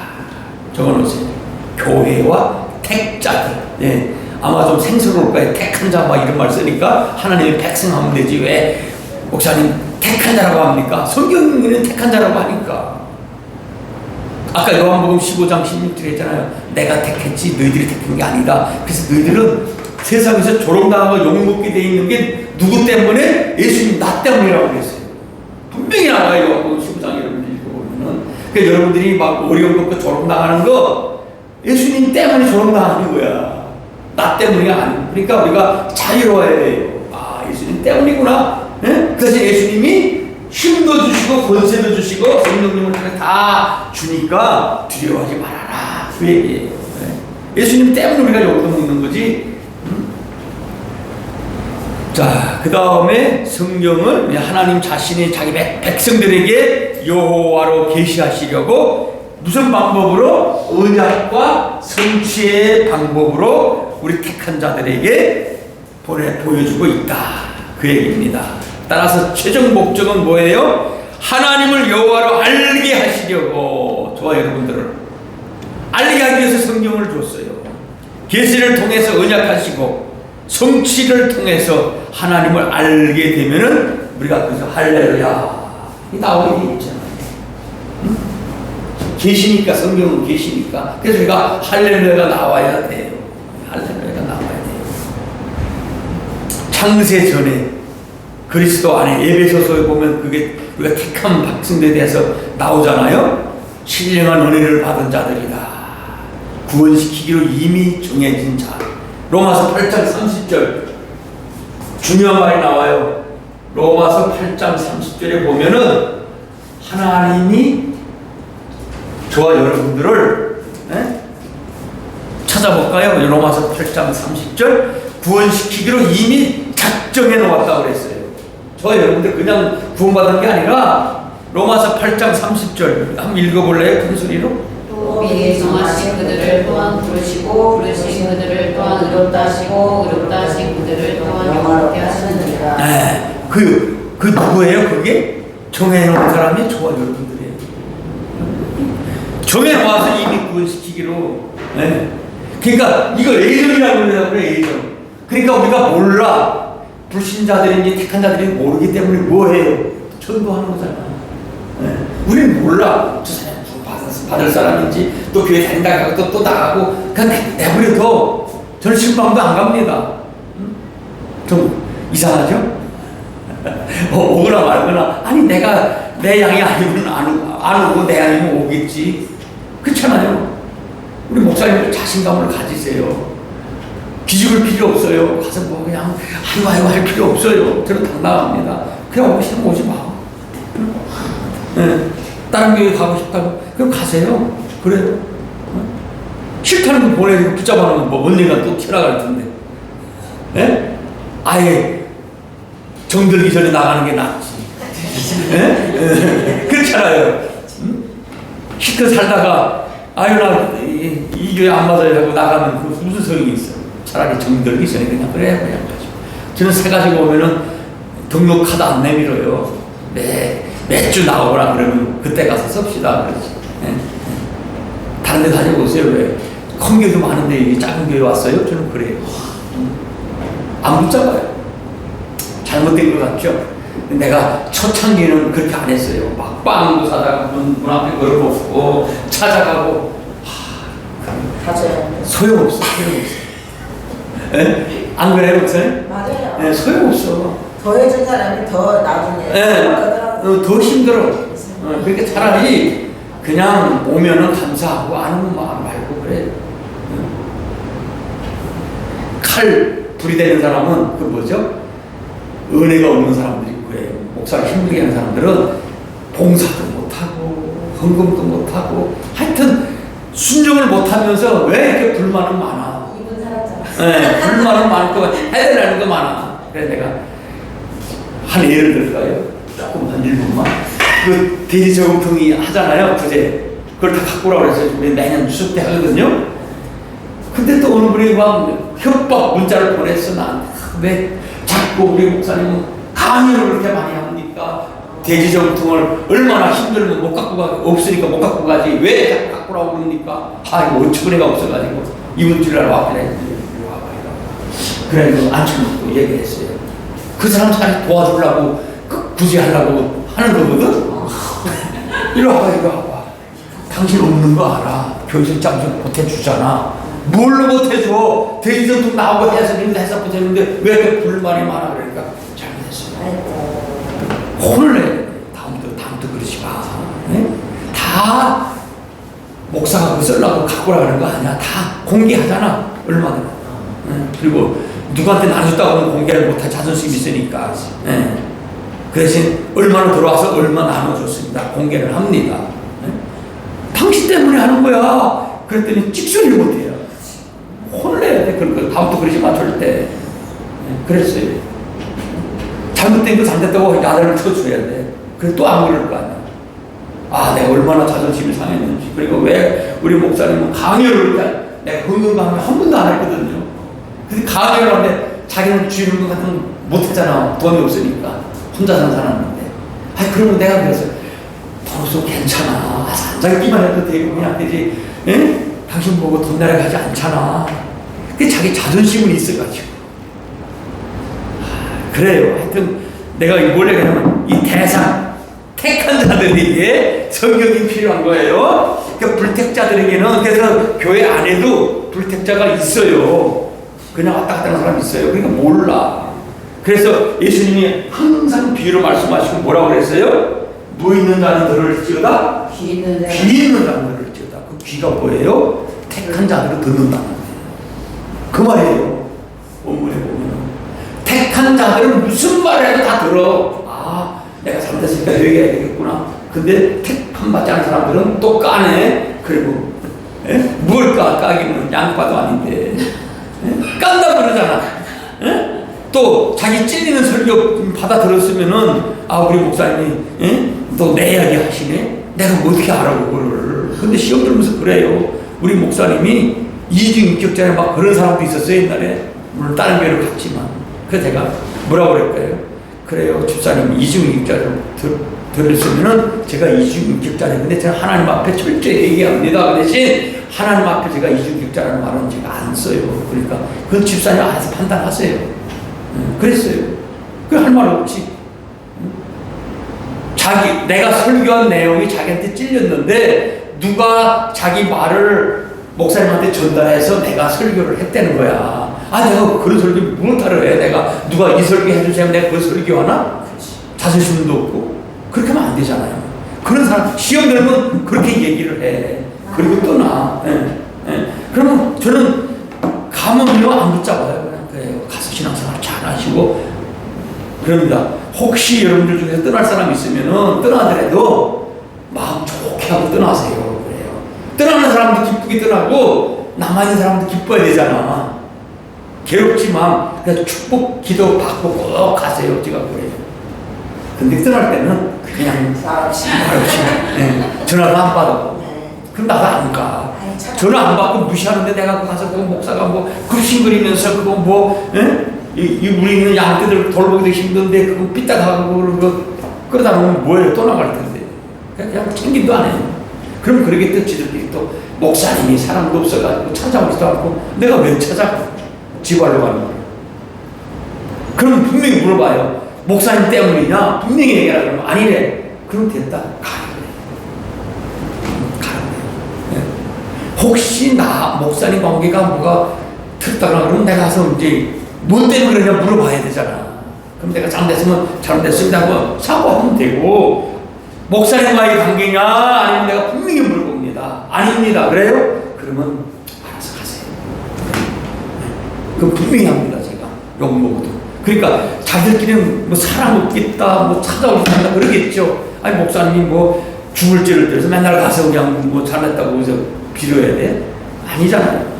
Speaker 1: 적어놓으세요. 교회와 택자들. 예. 아마 좀 생소할 거예요. 택한 자 막 이런 말 쓰니까 하나님의 백성 하면 되지 왜 목사님 택한 자라고 합니까? 성경에는 택한 자라고 하니까. 아까 요한복음 15장 16절에 했잖아요. 내가 택했지 너희들이 택한 게 아니다. 그래서 너희들은 세상에서 조롱당하고 욕먹게 돼 있는 게 누구 때문에? 예수님 나 때문이라고 그랬어요. 분명히 나와요. 요한복음 15장 여러분들 읽어보면은. 그러니까 여러분들이 막 어려움 겪고 조롱당하는 거 예수님 때문에 조롱당하는 거야. 나 때문이 아니고. 그러니까 우리가 자유로워야 돼요. 아, 예수님 때문이구나. 예? 그래서 예수님이 힘도 주시고 권세도 주시고 성령님을 다 주니까 두려워하지 말아라. 그 얘기예요. 예? 예수님 때문에 우리가 욕도 먹는 거지. 자, 그 다음에 성경을 하나님 자신이 자기 백성들에게 여호와로 계시하시려고 무슨 방법으로? 언약과 성취의 방법으로 우리 택한 자들에게 보여주고 있다. 그 얘기입니다. 따라서 최종 목적은 뭐예요? 하나님을 여호와로 알게 하시려고. 저와 여러분들을 알게 하기 위해서 성경을 줬어요. 계시를 통해서 언약하시고 성취를 통해서 하나님을 알게 되면은 우리가 그래서 할렐루야 이 나오게 있잖아요. 응? 계시니까, 성경은 계시니까. 그래서 우리가 할렐루야가 나와야 돼요. 할렐루야가 나와야 돼요. 창세 전에 그리스도 안에 에베소서에 보면 그게 우리가 택한 백성들에 대해서 나오잖아요. 신령한 은혜를 받은 자들이다. 구원시키기로 이미 정해진 자. 로마서 8장 30절 중요한 말이 나와요. 로마서 8장 30절에 보면은 하나님이 저와 여러분들을 찾아볼까요? 로마서 8장 30절 구원시키기로 이미 작정해 놓았다고 그랬어요. 저와 여러분들 그냥 구원받은 게 아니라 로마서 8장 30절 한번 읽어볼래요? 큰 소리로?
Speaker 2: 또 미리 정하신 그들을 또한 부르시고 부르신 그들을 또한 의롭다 하시고 의롭다 하신 그들을 또한 영화롭게 하시느니라.
Speaker 1: 네, 그 누구예요? 그게 정해놓은 사람이 저와 여러분들이에요. 정해놓아서 이미 구원시키기로. 네. 그러니까 이걸 예정이라고 그래요. 예정. 그러니까 우리가 몰라. 불신자들인지 택한 자들인지 모르기 때문에 뭐해요? 전도하는 거잖아. 네. 우리는 몰라. 저 사람 받을 사람인지 또 교회 다닌다고 또 나가고 그냥 내버려둬. 저는 신방도 안 갑니다. 좀 이상하죠? 오거나 말거나. 아니 내가 내 양이 아니면 안 오고 내 양이면 오겠지. 그렇잖아요. 우리 목사님들 자신감을 가지세요. 기죽을 필요 없어요. 가서 뭐 그냥 아이고 할 필요 없어요. 저는 당당합니다. 그냥 오고 싶으면 오지 마. 네. 다른 교회 가고 싶다고 그럼 가세요. 그래요. 싫다는 거 보내고 붙잡아 놓으면 뭐 언젠가 또 튀어나갈 텐데. 네? 아예 정들기 전에 나가는 게 낫지. 네? 그렇잖아요. 실컷 살다가 아유 나 이 교회 안 맞아요 하고 나가면 그 무슨 소용이 있어. 차라리 정들기 전에 그냥 그래 그냥 가죠. 저는 새 가지고 오면은 등록카드 안 내밀어요. 몇 주 나오라 그러면 그때 가서 씁시다 그러지. 네? 다른 데 다녀보세요. 왜? 큰 교회도 많은데 작은 교회 왔어요? 저는 그래요. 안 붙잡아요. 잘못된 것 같죠? 내가 초창기에는 그렇게 안 했어요. 막 빵도 사다가 문 앞에 걸어놓고 찾아가고 소용없어. 네? 안 그래요, 목사님?
Speaker 3: 맞아요.
Speaker 1: 네, 소용없어.
Speaker 3: 더 해준 사람이 더 나중에
Speaker 1: 더 힘들어. 그러니까 차라리 그냥 오면은 감사하고 안 오면 말고 그래. 칼 불이 되는 사람은 그 뭐죠? 은혜가 없는 사람들이 그래요. 목사를 힘들게 하는 사람들은 봉사도 못하고 헌금도 못하고 하여튼 순종을 못하면서 왜 이렇게 불만은 많아?
Speaker 3: 이분 살았잖아.
Speaker 1: 네, 불만은 많고 해야 되는 거 많아. 그래 내가 한 예를 들까요? 조금 한 1분만. 그 대리저금통이 하잖아요, 부재. 그걸 다 갖고 오라고 그래서 우리 내년 추석 때 하거든요. 근데 또 어느 분이 막 협박 문자를 보냈어, 나한테. 왜 자꾸 우리 목사님은 강의를 그렇게 많이 합니까? 대지저금통을 얼마나 힘들면 못 갖고 없으니까 못 갖고 가지. 왜 자꾸 갖고 오라고 그러니까? 아, 이거 어처구니가 없어가지고. 이번 주일날 와, 그래. 그래, 앉혀놓고 얘기했어요. 그 사람 잘 도와주려고, 굳이 하려고 하는 거거든? 이리 와봐, 이리 와봐. 당신 없는 거 알아. 교육실장 좀 보태주잖아. 뭘로 보태줘? 대리전통 나오고 해서 보태는데 왜 이렇게 불만이 많아? 그러니까 잘못했어요.
Speaker 3: 아이고.
Speaker 1: 혼을 내야 돼. 다음부터 그러지 마. 네? 다 목사가 그거 쓰려고 갖고 나가는 거 아니야. 다 공개하잖아. 얼마나. 그리고 누구한테 나눠줬다고 하면 공개를 못할 자존심이 있으니까. 네. 그 대신 얼마나 들어와서 얼마 나눠줬습니다. 공개를 합니다. 네? 당신 때문에 하는 거야. 그랬더니 찍소리를 못해요. 혼을 내야 돼. 그러니까 다음부터 그러지 마 절대. 네. 그랬어요. 잘못된 거 잘못됐다고 야단을 쳐줘야 돼. 그래서 또 안 그럴 거 아니야. 아, 내가 얼마나 자존심이 상했는지. 그리고 왜 우리 목사님은 강요를 내가 건강 강요 한 번도 안 했거든요. 근데 강요를 하는데 자기는 주인공 같은 거 못하잖아. 돈이 없으니까. 혼자 산 사람인데. 아니, 그러면 내가 그래서 돈 없어도 괜찮아. 앉아있기만 해도 되고 그냥 되지. 에? 당신 보고 돈 내라 하지 않잖아. 그게 자기 자존심은 있어가지고. 그래요. 하여튼 내가 뭘 얘기하냐면 이 대상, 택한 자들에게 성경이 필요한 거예요. 그러니까 불택자들에게는 그래서 교회 안에도 불택자가 있어요. 그냥 왔다 갔다 하는 사람이 있어요. 그러니까 몰라. 그래서 예수님이 항상 비유로 말씀하시고 뭐라고 그랬어요? 누워 있는 자는 들을지어다.
Speaker 3: 귀 있는 데.
Speaker 1: 귀 있는 자는 들을지어다. 그 귀가 뭐예요? 택한 자들을 듣는다는 거예요. 그 말이에요. 원문에 보면 택한 자들은 무슨 말을 해도 다 들어. 아, 내가 잘못했으니까 얘기해야 되겠구나. 근데 택함 받지 않은 사람들은 또 까네. 그리고 뭘 까기는 양파도 아닌데 깐다 그러잖아. 또 자기 찔리는 설교 받아 들었으면은 아, 우리 목사님이 또 내 이야기 하시네. 내가 뭐 어떻게 알아 그거를. 근데 시험 들으면서 그래요. 우리 목사님이 이중인격자에 막 그런 사람도 있었어요 옛날에. 물론 다른 교회를 갔지만. 그래서 제가 뭐라고 그랬어요? 그래요, 집사님 이중인격자를 들으시면은 제가 이중인격자네. 근데 제가 하나님 앞에 철저히 얘기합니다. 그 대신 하나님 앞에 제가 이중인격자라는 말은 제가 안 써요. 그러니까 그건 집사님 알아서 판단하세요. 그랬어요. 그 할 말 없지. 내가 설교한 내용이 자기한테 찔렸는데 누가 자기 말을 목사님한테 전달해서 내가 설교를 했다는 거야. 아, 내가 그런 설교 못하러 해. 내가 누가 이 설교 해주세요. 내가 그 설교하나? 자존심도 없고. 그렇게 하면 안 되잖아요. 그런 사람, 시험 들면 그렇게 얘기를 해. 그리고 떠나. 그러면 저는 가면요 안 붙잡아요. 그냥 그래요. 가서 신앙생활 잘 하시고. 그럽니다. 혹시 여러분들 중에서 떠날 사람이 있으면은 떠나더라도 마음 좋게 하고 떠나세요. 그래요. 떠나는 사람도 기쁘게 떠나고 남아있는 사람도 기뻐야 되잖아. 괴롭지만 그냥 축복 기도 받고 꼭 가세요. 제가 그래요. 근데 떠날 때는 그냥 말없이 전화도 안 받고 그럼 나도 안 가. 전화 안 받고 무시하는데 내가 가서 그 목사가 뭐 굽신거리면서 그거 뭐 우리는 양떼들 돌보기도 힘든데 그거 삐딱하고 그러다 보면 뭐예요? 또 나갈 텐데 그냥 챙김도 안 해요. 그럼 그러겠죠. 지들끼리 또 목사님이 사람도 없어가지고 찾아오지도 않고 내가 왜 찾아? 지발로 가는 거예요. 그럼 분명히 물어봐요. 목사님 때문이냐? 분명히 얘기하라 그러면 아니래. 그럼 됐다. 가라. 혹시 목사님 관계가 뭐가 틀렸다거나 그러면 내가 가서 이제 뭐 때문에 그러냐 물어봐야 되잖아. 그럼 내가 잘못했으면 잘못했습니다 하고 사과하면 되고, 목사님과의 관계냐 아니면 내가 분명히 물어봅니다. 아닙니다. 그래요? 그러면 알아서 가세요. 그럼 분명히 합니다. 제가 욕 먹어도. 그러니까 자기들끼리는 뭐 사람 없겠다, 뭐 찾아오지 않다 그러겠죠. 아니 목사님이 뭐 죽을 죄를 들어서 맨날 가서 그냥 뭐 잘했다고 해서 빌어야 돼? 아니잖아요.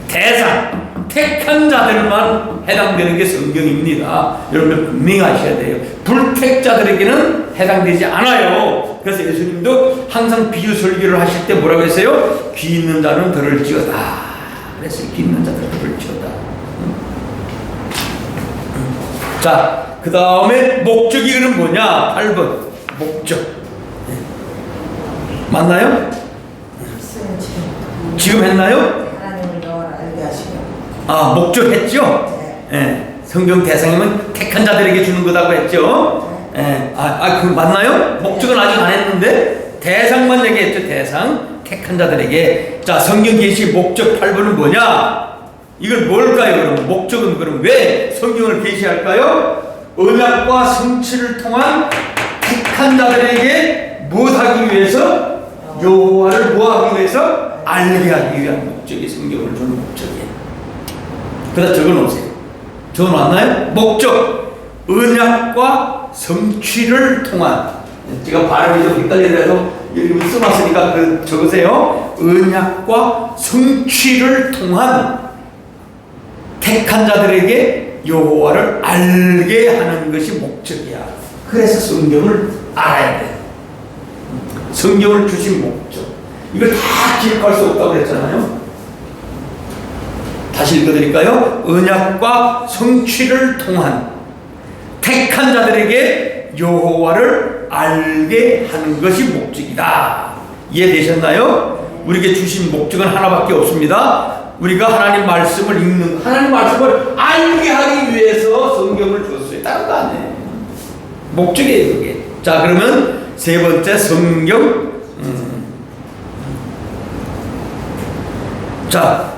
Speaker 1: 대상, 택한 자들만 해당되는 게 성경입니다. 여러분 분명히 아셔야 돼요. 불택자들에게는 해당되지 않아요. 그래서 예수님도 항상 비유 설교를 하실 때 뭐라고 했어요? 귀 있는 자는 들을지어다. 그래서 귀 있는 자들은 들을지어다. 자, 그 다음에 목적이 그럼 뭐냐? 8번 목적. 맞나요? 지금 했나요?
Speaker 3: 하나님을 영원히 알게 하시고.
Speaker 1: 아, 목적했죠? 네. 성경 대상이면 택한 자들에게 주는 거다고 했죠? 네. 그 맞나요? 목적은 아직 안 했는데 대상만 얘기했죠. 대상. 택한 자들에게. 자, 성경 계시 목적 8번은 뭐냐? 이걸 뭘까요? 그럼 목적은 그럼 왜 성경을 계시할까요? 언약과 성취를 통한 택한 자들에게 무엇하기 위해서? 여호와를 뭐하기 위해서? 알게 하기 위한 목적이 성경을 주는 목적이에요. 그다 적어놓으세요. 적어놨나요? 목적, 언약과 성취를 통한. 제가 발음이 좀 헷갈리더라도 여기 써놨으니까 그 적으세요. 언약과 성취를 통한 택한 자들에게 여호와를 알게 하는 것이 목적이야. 그래서 성경을 알아야 돼. 성경을 주신 목적. 이걸 다 기억할 수 없다고 그랬잖아요. 다시 읽어드릴까요? 언약과 성취를 통한 택한 자들에게 여호와를 알게 하는 것이 목적이다. 이해되셨나요? 우리에게 주신 목적은 하나밖에 없습니다. 우리가 하나님 말씀을 읽는, 하나님 말씀을 알게 하기 위해서 성경을 줬어요. 다른 거 아니에요. 목적이에요, 그게. 자, 그러면 세 번째 성경. 자,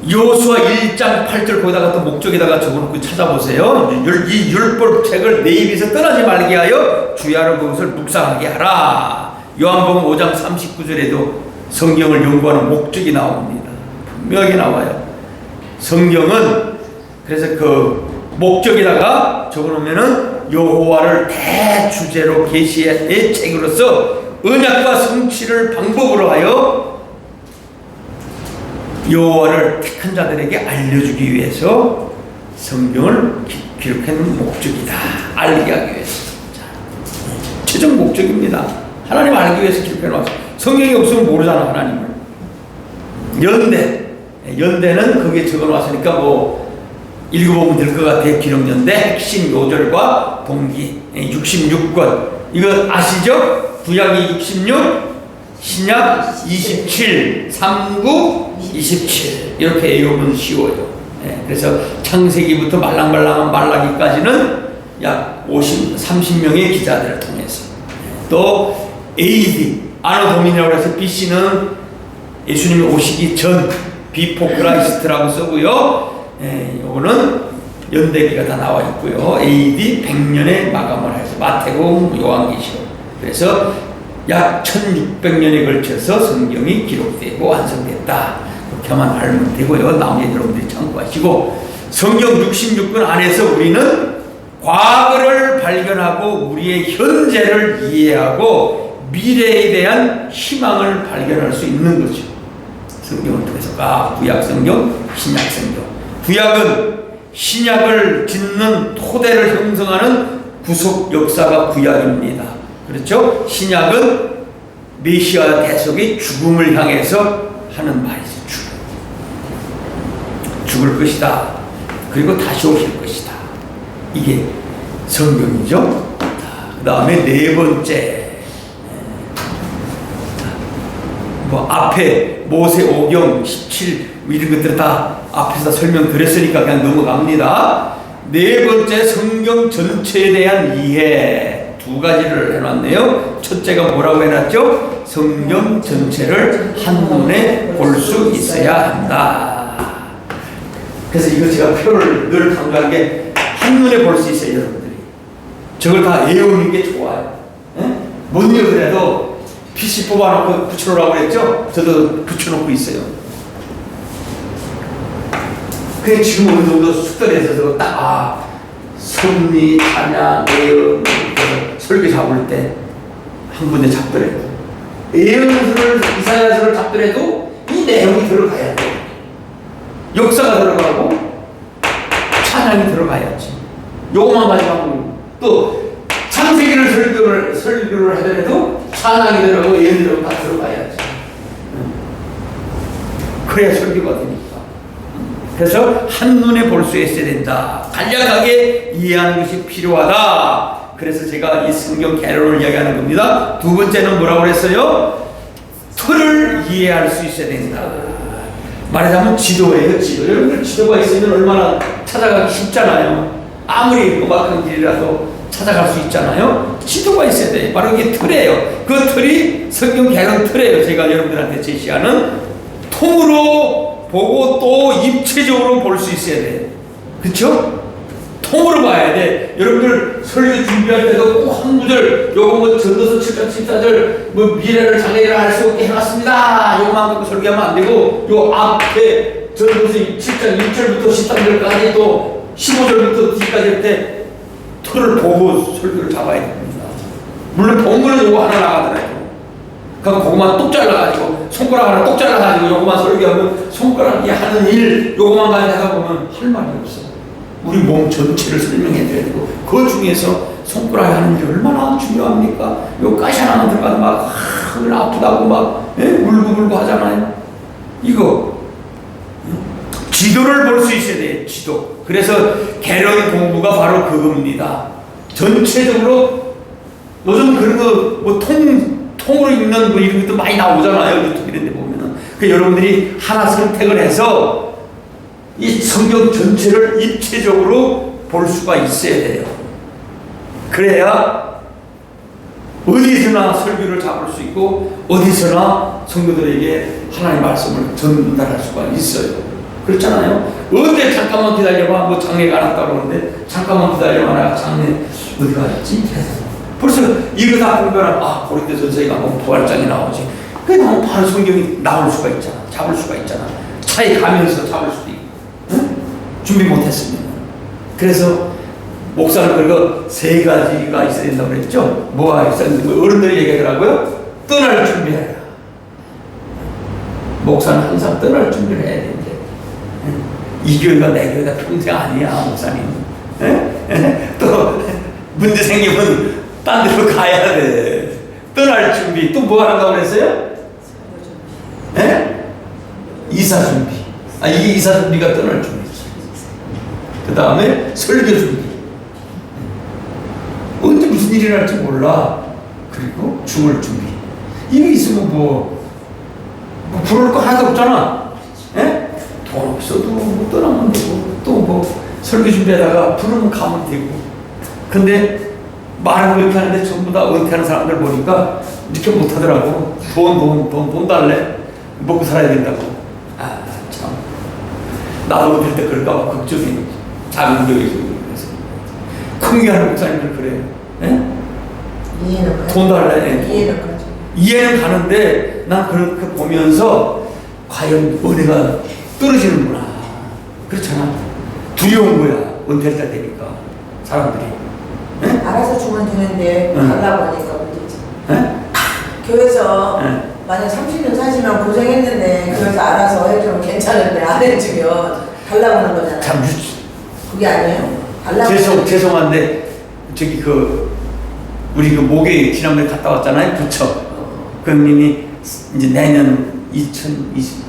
Speaker 1: 여호수아 1장 8절 거기다가 또 목적에다가 적어놓고 찾아보세요. 이 율법책을 내 입에서 떠나지 말게 하여 주야로 그것을 묵상하게 하라. 요한복음 5장 39절에도 성경을 연구하는 목적이 나옵니다. 분명하게 나와요. 성경은 그래서 그 목적에다가 적어놓으면은 여호와를 대주제로 계시의 책으로서 언약과 성취를 방법으로 하여 여호와를 택한 자들에게 알려주기 위해서 성경을 기록하는 목적이다. 알게 하기 위해서. 자, 최종 목적입니다. 하나님 알기 위해서 기록해놓았어. 성경이 없으면 모르잖아, 하나님을. 연대는 거기에 적어놨으니까 뭐 읽어보면 될 것 같아. 기록연대 핵심 요절과 동기 66권. 이거 아시죠? 구약이 66, 신약 27, 39, 27 이렇게 외우면 쉬워요. 그래서 창세기부터 말랑말랑한 말라기까지는 약 30명의 기자들을 통해서. 또 AD 아노 도미니라고 해서 BC는 예수님이 오시기 전 비포 크라이스트라고 쓰고요. 이거는 연대기가 다 나와 있고요. AD 100년에 마감을 해서 마태복음, 요한계시록. 그래서 약 1600년에 걸쳐서 성경이 기록되고 완성됐다. 그렇게만 알면 되고요. 나머지 여러분들이 참고하시고, 성경 66권 안에서 우리는 과거를 발견하고 우리의 현재를 이해하고 미래에 대한 희망을 발견할 수 있는 거죠. 성경을 통해서. 구약 성경, 신약 성경. 구약은 신약을 짓는 토대를 형성하는 구속 역사가 구약입니다. 그렇죠? 신약은 메시아 대속의 죽음을 향해서 하는 말이죠. 죽을 것이다. 그리고 다시 오실 것이다. 이게 성경이죠. 그 다음에 네 번째, 뭐 앞에 모세오경 17 이런 것들 다 앞에서 설명드렸으니까 그냥 넘어갑니다. 네 번째, 성경 전체에 대한 이해. 두 가지를 해놨네요. 첫째가 뭐라고 해놨죠? 성경 전체를 한눈에 볼 수 있어야 한다. 그래서 이거 제가 표를 늘 강조한 게 한눈에 볼 수 있어요, 여러분들이. 저걸 다 외우는 게 좋아요. 못 외우더라도 PC 뽑아놓고 붙여놓으라고 그랬죠? 저도 붙여놓고 있어요. 그게 지금 어느 정도 숙달해서 딱, 섭리, 찬양, 예언, 설교 잡을 때 한 군데 잡더라도, 예언서를, 이사야서를 잡더라도 이 내용이 들어가야 돼. 역사가 들어가고 찬양이 들어가야지. 요거만 가지고 또 창세기를 설교를 하더라도 찬양이 들어가고 예언이 들어가고 다 들어가야지. 그래야 설교가 되니까. 그래서 한눈에 볼 수 있어야 된다. 간략하게 이해하는 것이 필요하다. 그래서 제가 이 성경 개론을 이야기하는 겁니다. 두 번째는 뭐라고 그랬어요? 틀을 이해할 수 있어야 된다. 말하자면 지도예요, 지도. 여러분들 지도가 있으면 얼마나 찾아가기 쉽잖아요. 아무리 험악한 길이라도 찾아갈 수 있잖아요. 지도가 있어야 돼. 바로 이게 틀이에요. 그 틀이 성경 개론 틀이에요. 제가 여러분들한테 제시하는 통으로 보고 또 입체적으로 볼 수 있어야 돼. 그렇죠? 통으로 봐야 돼. 여러분들 설교 준비할 때도 꼭 한 구절, 요거 뭐 전도서 7장 14절 뭐 미래를 장래를 알 수 없게 해놨습니다. 요거만 갖고 설교하면 안 되고 요 앞에 전도서 7장 1절부터 13절까지 또 15절부터 뒤까지 할 때 틀을 보고 설교를 잡아야 됩니다. 물론 본문은 요거 하나 나가더라고요. 그럼 그거만 똑 잘라가지고 손가락 하나 똑 잘라가지고 요거만 설교하면 손가락이 하는 일 요거만 가지고 보면 할 말이 없어. 우리 몸 전체를 설명해 줘야 되고 그 중에서 손가락이 하는 게 얼마나 중요합니까? 요 가시 하나만 들어가도 막 아프다고 막 울고불고 하잖아요. 이거 지도를 볼 수 있어야 돼. 지도. 그래서 개론 공부가 바로 그겁니다. 전체적으로 요즘 그런 거 뭐 통으로 읽는 거 이런 것도 많이 나오잖아요. 유튜브 이런 데 보면은. 그 여러분들이 하나 선택을 해서 이 성경 전체를 입체적으로 볼 수가 있어야 돼요. 그래야 어디서나 설교를 잡을 수 있고 어디서나 성도들에게 하나님의 말씀을 전달할 수가 있어요. 그렇잖아요. 언제 잠깐만 기다려봐. 뭐 장례가 안 왔다고 그러는데 잠깐만 기다려봐. 나 장례 어디 가야지? 벌써 이거 다 보면 고린도전서에 가면 부활장이 나오지. 그게 나오면 바로 성경이 나올 수가 있잖아. 잡을 수가 있잖아. 차에 가면서 잡을 수도 있고. 응? 준비 못했습니다. 그래서 목사는 그거 세 가지가 있어야 된다고 그랬죠. 뭐가 있어야 된다고 어른들이 얘기하더라고요. 떠날 준비해라. 목사는 항상 떠날 준비를 해야 되는데 이 교회가 내 교회가 평생 아니야 목사님. 또 문제 생기면 딴 데로 가야 돼. 떠날 준비. 또 뭐 하라고 그랬어요? 이사 준비. 이 이사 준비가 떠날 준비. 그 다음에 설교 준비. 언제 무슨 일이 날지 몰라. 그리고 죽을 준비. 이게 있으면 뭐 부를 거 하나도 없잖아. 돈 없어도 뭐 떠나면 되고 또 뭐 설교 준비하다가 부르면 가면 되고. 근데 말은 그렇게 하는데 전부 다 은퇴하는 사람들 보니까 이렇게 못하더라고. 돈 달래. 먹고 살아야 된다고. 참. 나도 어릴 때 그럴까봐 걱정이 작은 교회에서 그래서 큰교회하는 목사님들 그래요.
Speaker 3: 이해는
Speaker 1: 돈 달래.
Speaker 3: 이해는 가죠.
Speaker 1: 이해는 가는데 난 그렇게 보면서 과연 은혜가 떨어지는구나. 그렇잖아. 두려운 거야. 은퇴할 때 되니까 사람들이.
Speaker 3: 알아서 주면 되는데 달라고 하니까 문제지. 교회에서 만약 30년 사시면 고생했는데 교회에서 알아서 해주면 괜찮은데 안 해주면 달라고 하는 거잖아요.
Speaker 1: 참
Speaker 3: 그게 아니에요? 달라고
Speaker 1: 죄송한데 저기 우리 목에 지난번에 갔다 왔잖아요. 부처. 그님이 이제 내년 2027년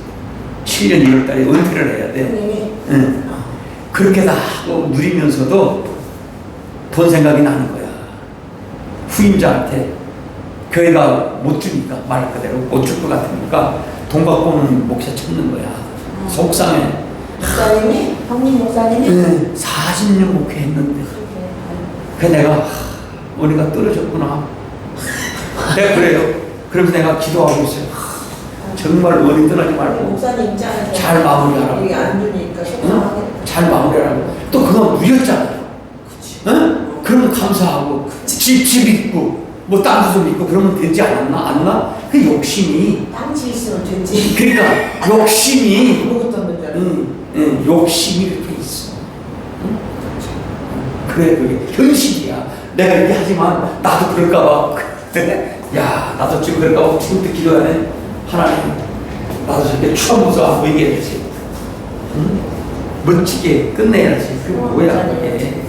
Speaker 1: 1월달에 은퇴를 해야 돼. 그렇게 다 하고 누리면서도 돈 생각이 나는 거야. 후임자한테 교회가 못 주니까 말 그대로 못 줄 것 같으니까 돈 갖고는 목사 찾는 거야. 속상해.
Speaker 3: 목사님이? 형님 목사님이?
Speaker 1: 40년 목회했는데. 그래 내가 은혜가 떨어졌구나. 내가 그래요. 그래서 내가 기도하고 있어요. 정말 은혜 떠나지 말고
Speaker 3: 목사님 입장에서
Speaker 1: 잘 마무리하라고.
Speaker 3: 이게 안 주니까 속상하게.
Speaker 1: 잘 마무리하라고. 또 그건 누렸잖아요. 그러면 감사하고 집 있고 뭐 땅도 좀 있고 그러면 되지 않았나? 안나? 그 욕심이.
Speaker 3: 땅지 있으면 되지.
Speaker 1: 그러니까 욕심이.
Speaker 3: 아무것도 없는 줄 알았어.
Speaker 1: 욕심이 이렇게 있어. 그래 그게 현실이야. 내가 이렇게 하지만 나도 그럴까봐. 야 나도 지금 그럴까봐 지금부터 기도하네. 하나님 나도 저렇게 추한 모습 안 보이게 해야지. 멋지게 끝내야지. 그게 뭐야 그게.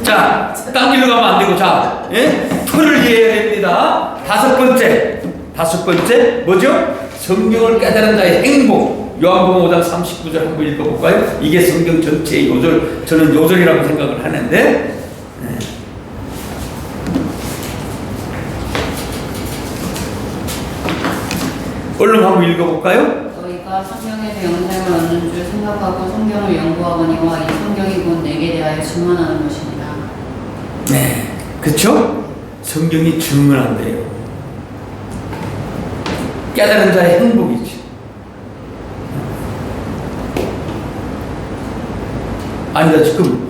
Speaker 1: 자, 딴 길로 가면 안 되고, 자, 틀을 이해해야 됩니다. 다섯 번째, 뭐죠? 성경을 깨달은 자의 행복. 요한복음 5장 39절 한번 읽어볼까요? 이게 성경 전체의 요절, 저는 요절이라고 생각을 하는데, 얼른 한번 읽어볼까요?
Speaker 2: 너희가 성경에서 영생을 얻는 줄 생각하고 성경을 연구하거니와 이 성경이 곧 내게 대하여 증언하는 것입니다.
Speaker 1: 네, 그쵸? 성경이 증언한대요. 깨달은 자의 행복이지. 아니다, 지금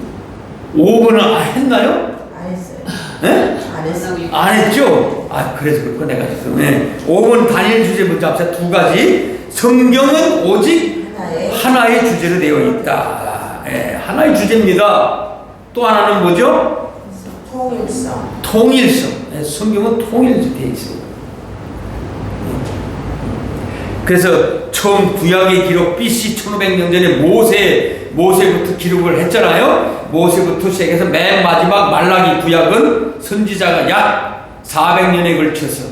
Speaker 1: 5번은 했나요?
Speaker 3: 안 했어요.
Speaker 1: 네?
Speaker 3: 안 했어요.
Speaker 1: 안 했죠? 아, 그래서 그렇고 내가 지금 5번 단일 주제 먼저 합시다. 두 가지. 성경은 오직 하나의 주제로 되어 있다. 하나의 주제입니다. 또 하나는 뭐죠?
Speaker 3: 통일성.
Speaker 1: 통일성. 성경은 통일로 되어 있어요. 그래서 처음 구약의 기록 BC 1500년 전에 모세부터 기록을 했잖아요. 모세부터 시작해서 맨 마지막 말라기 구약은 선지자가 약 400년에 걸쳐서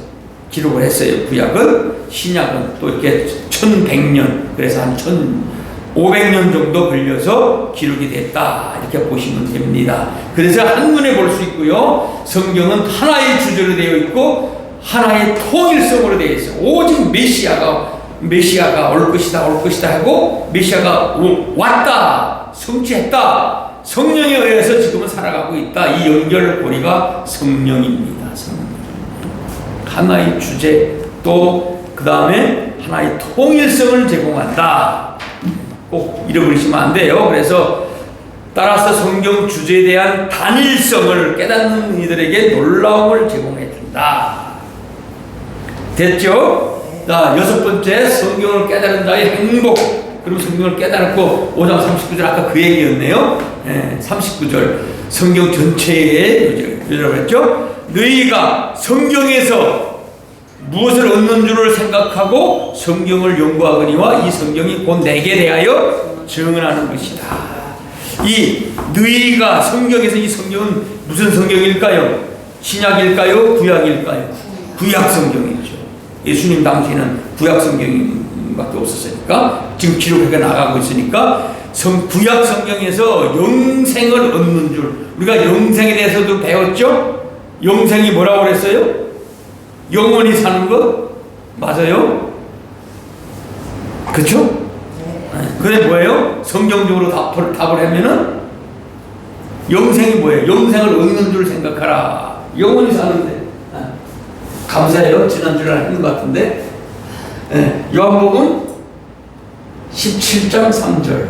Speaker 1: 기록을 했어요. 구약은. 신약은 또 이렇게 1100년, 그래서 한 1500년 정도 걸려서 기록이 됐다, 이렇게 보시면 됩니다. 그래서 한눈에 볼 수 있고요. 성경은 하나의 주제로 되어 있고 하나의 통일성으로 되어 있어요. 오직 메시아가 올 것이다 하고, 메시아가 왔다, 성취했다, 성령에 의해서 지금은 살아가고 있다. 이 연결고리가 성령입니다. 성령. 하나의 주제, 또 그 다음에 하나의 통일성을 제공한다. 꼭 잃어버리시면 안 돼요. 그래서 따라서 성경 주제에 대한 단일성을 깨닫는 이들에게 놀라움을 제공해 준다. 됐죠? 자, 6번째, 성경을 깨달은 자의 행복. 그럼 성경을 깨달았고, 5장 39절 아까 그 얘기였네요. 39절 성경 전체의 요절이라고 했죠. 너희가 성경에서 무엇을 얻는 줄을 생각하고 성경을 연구하거니와 이 성경이 곧 내게 대하여 증언하는 것이다. 이 너희가 성경에서, 이 성경은 무슨 성경일까요? 신약일까요? 구약일까요? 구약 성경이죠. 예수님 당시에는 구약 성경밖에 없었으니까, 지금 기록해 나가고 있으니까 구약 성경에서 영생을 얻는 줄, 우리가 영생에 대해서도 배웠죠? 영생이 뭐라고 그랬어요? 영원히 사는 것? 맞아요? 그쵸? 네. 그게 뭐예요? 성경적으로 답을 하면은 영생이 뭐예요? 영생을 얻는 줄 생각하라. 영원히 사는데. 감사해요. 지난주에 했는 것 같은데. 요한복음 17장 3절.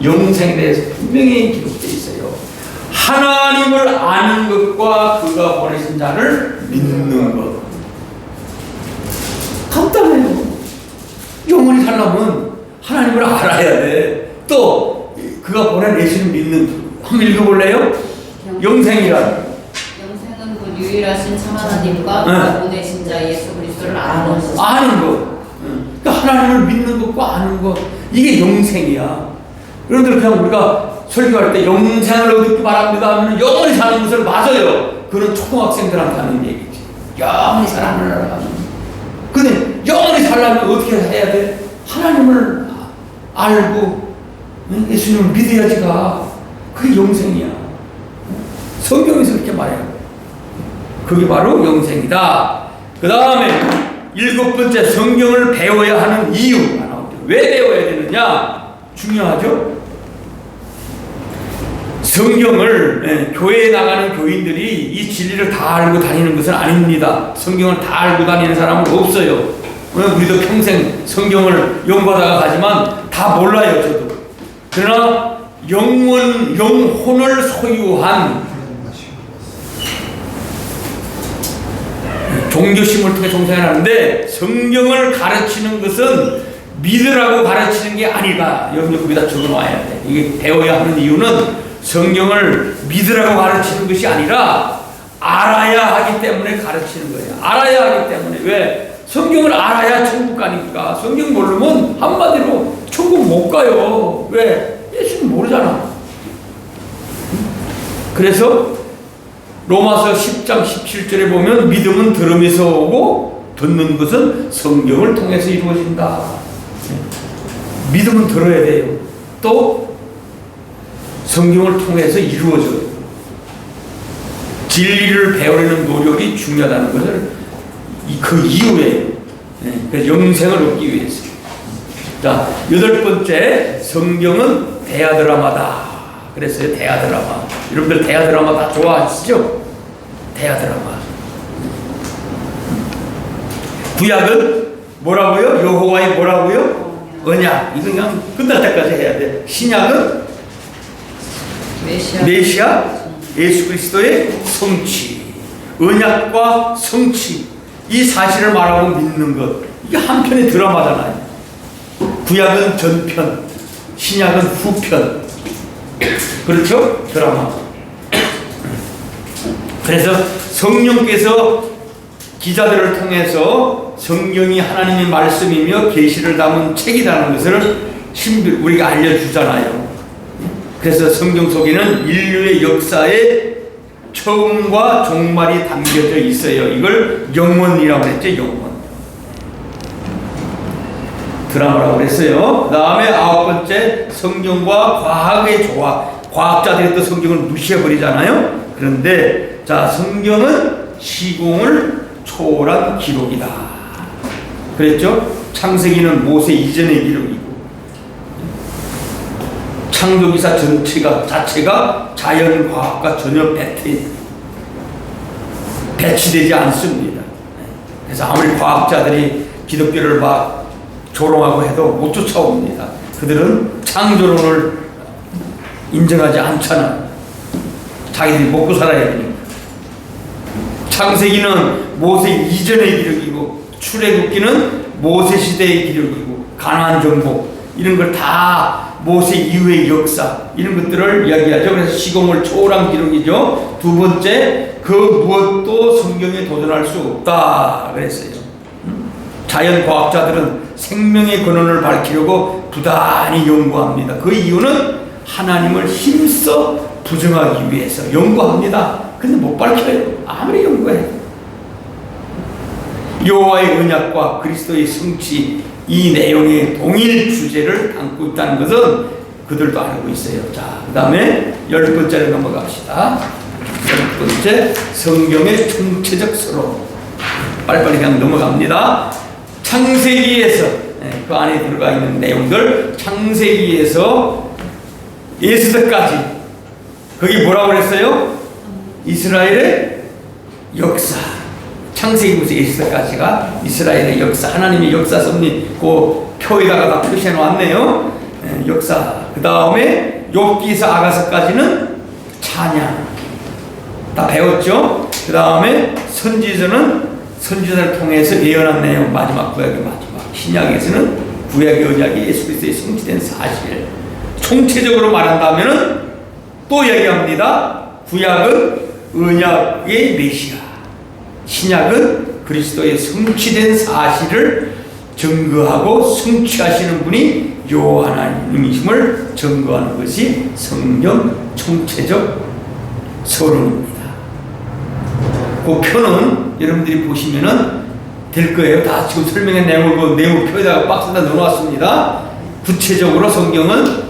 Speaker 1: 영생에 대해서 분명히 기록되어 있어요. 하나님을 아는 것과 그가 보내신 자를 믿는 것. 간단해요. 영원히 살려면 하나님을 알아야 돼. 또 그가 보낸 예수를 믿는 것. 한번 읽어볼래요? 영생이란.
Speaker 2: 영생은 그 유일하신 참 하나님과 그가 보내신 자 예수 그리스도를 아는 것.
Speaker 1: 아는 것. 그러니까 하나님을 믿는 것과 아는 것. 이게 영생이야. 여러분들 그냥 우리가 설교할 때 영생을 얻기 바랍니다 하면 영원히 사는 것을 맞아요. 그건 초등학생들한테 하는 얘기지. 영원히 살아나라. 근데 영원히 살려면 어떻게 해야 돼? 하나님을 알고 예수님을 믿어야지가. 그게 영생이야. 성경에서 그렇게 말해요. 그게 바로 영생이다. 그 다음에 7번째, 성경을 배워야 하는 이유가 나오죠. 왜 배워야 되느냐? 중요하죠. 성경을 교회에 나가는 교인들이 이 진리를 다 알고 다니는 것은 아닙니다. 성경을 다 알고 다니는 사람은 없어요. 우리도 평생 성경을 연구하다가 가지만 다 몰라요, 저도. 그러나 영혼을 소유한 종교심을 통해 종생을 하는데, 성경을 가르치는 것은 믿으라고 가르치는 게 아니라, 여러분 거기다 적어놔야 돼. 이게 배워야 하는 이유는 성경을 믿으라고 가르치는 것이 아니라 알아야 하기 때문에 가르치는 거예요. 알아야 하기 때문에. 왜? 성경을 알아야 천국 가니까. 성경 모르면 한마디로 천국 못 가요. 왜? 예수님 모르잖아. 그래서 로마서 10장 17절에 보면 믿음은 들음에서 오고 듣는 것은 성경을 통해서 이루어진다. 믿음은 들어야 돼요. 또 성경을 통해서 이루어져요. 진리를 배우려는 노력이 중요하다는 것을 그 이후에, 그래서 영생을 얻기 위해서. 자, 8번째, 성경은 대하 드라마다. 그랬어요. 대하 드라마. 여러분들 대하 드라마 다 좋아하시죠? 대하 드라마. 구약은 뭐라고요? 여호와의 뭐라고요? 언약. 이거 그냥 끝날 때까지 해야 돼. 신약은 메시아 예수 그리스도의 성취. 언약과 성취. 이 사실을 말하고 믿는 것. 이게 한 편의 드라마잖아요. 구약은 전편, 신약은 후편. 그렇죠? 드라마. 그래서 성령께서 기자들을 통해서 성경이 하나님의 말씀이며 계시를 담은 책이라는 것을 우리가 알려주잖아요. 그래서 성경 속에는 인류의 역사의 처음과 종말이 담겨져 있어요. 이걸 영원이라고 했죠. 영원. 드라마라고 그랬어요. 그 다음에 9번째, 성경과 과학의 조화. 과학자들이 또 성경을 무시해버리잖아요. 그런데 자, 성경은 시공을 초월한 기록이다. 그랬죠? 창세기는 모세 이전의 기록이고 창조기사 자체가 자연과학과 전혀 배치되지 않습니다. 그래서 아무리 과학자들이 기독교를 막 조롱하고 해도 못 쫓아옵니다. 그들은 창조론을 인정하지 않잖아. 자기들이 먹고 살아야 되니까. 창세기는 모세 이전의 기록이고 출애굽기는 모세 시대의 기록이고 가나안 정복 이런 걸 다 모세 이후의 역사 이런 것들을 이야기하죠. 그래서 시공을 초월한 기록이죠. 두 번째, 그 무엇도 성경에 도전할 수 없다 그랬어요. 자연과학자들은 생명의 근원을 밝히려고 부단히 연구합니다. 그 이유는 하나님을 힘써 부정하기 위해서 연구합니다. 근데 못 밝혀요. 아무리 연구해도. 여호와의 언약과 그리스도의 성취 이 내용의 동일 주제를 담고 있다는 것은 그들도 알고 있어요. 자, 그 다음에 10번째로 넘어갑시다. 10번째, 성경의 총체적 서로. 빨리빨리 그냥 넘어갑니다. 창세기에서 그 안에 들어가 있는 내용들, 창세기에서 에스더까지 거기 뭐라고 그랬어요? 이스라엘의 역사. 창세기부터 에스더까지가 이스라엘의 역사, 하나님의 역사 섭리 그 표에다가 다 표시해 놓았네요. 역사. 그 다음에 욥기에서 아가서까지는 찬양 다 배웠죠. 그 다음에 선지자를 통해서 예언한 내용, 마지막 구약의 마지막. 신약에서는 구약의 언약이 예수 그리스도의 성취된 사실. 총체적으로 말한다면은 또 얘기합니다. 구약은 언약의 메시아, 신약은 그리스도의 성취된 사실을 증거하고 성취하시는 분이 여호와 하나님이심을 증거하는 것이 성경 총체적 서론입니다. 그 표는 여러분들이 보시면은 될 거예요. 다 지금 설명의 내용을 그 네모 표에다가 박스에다 넣어놨습니다. 구체적으로 성경은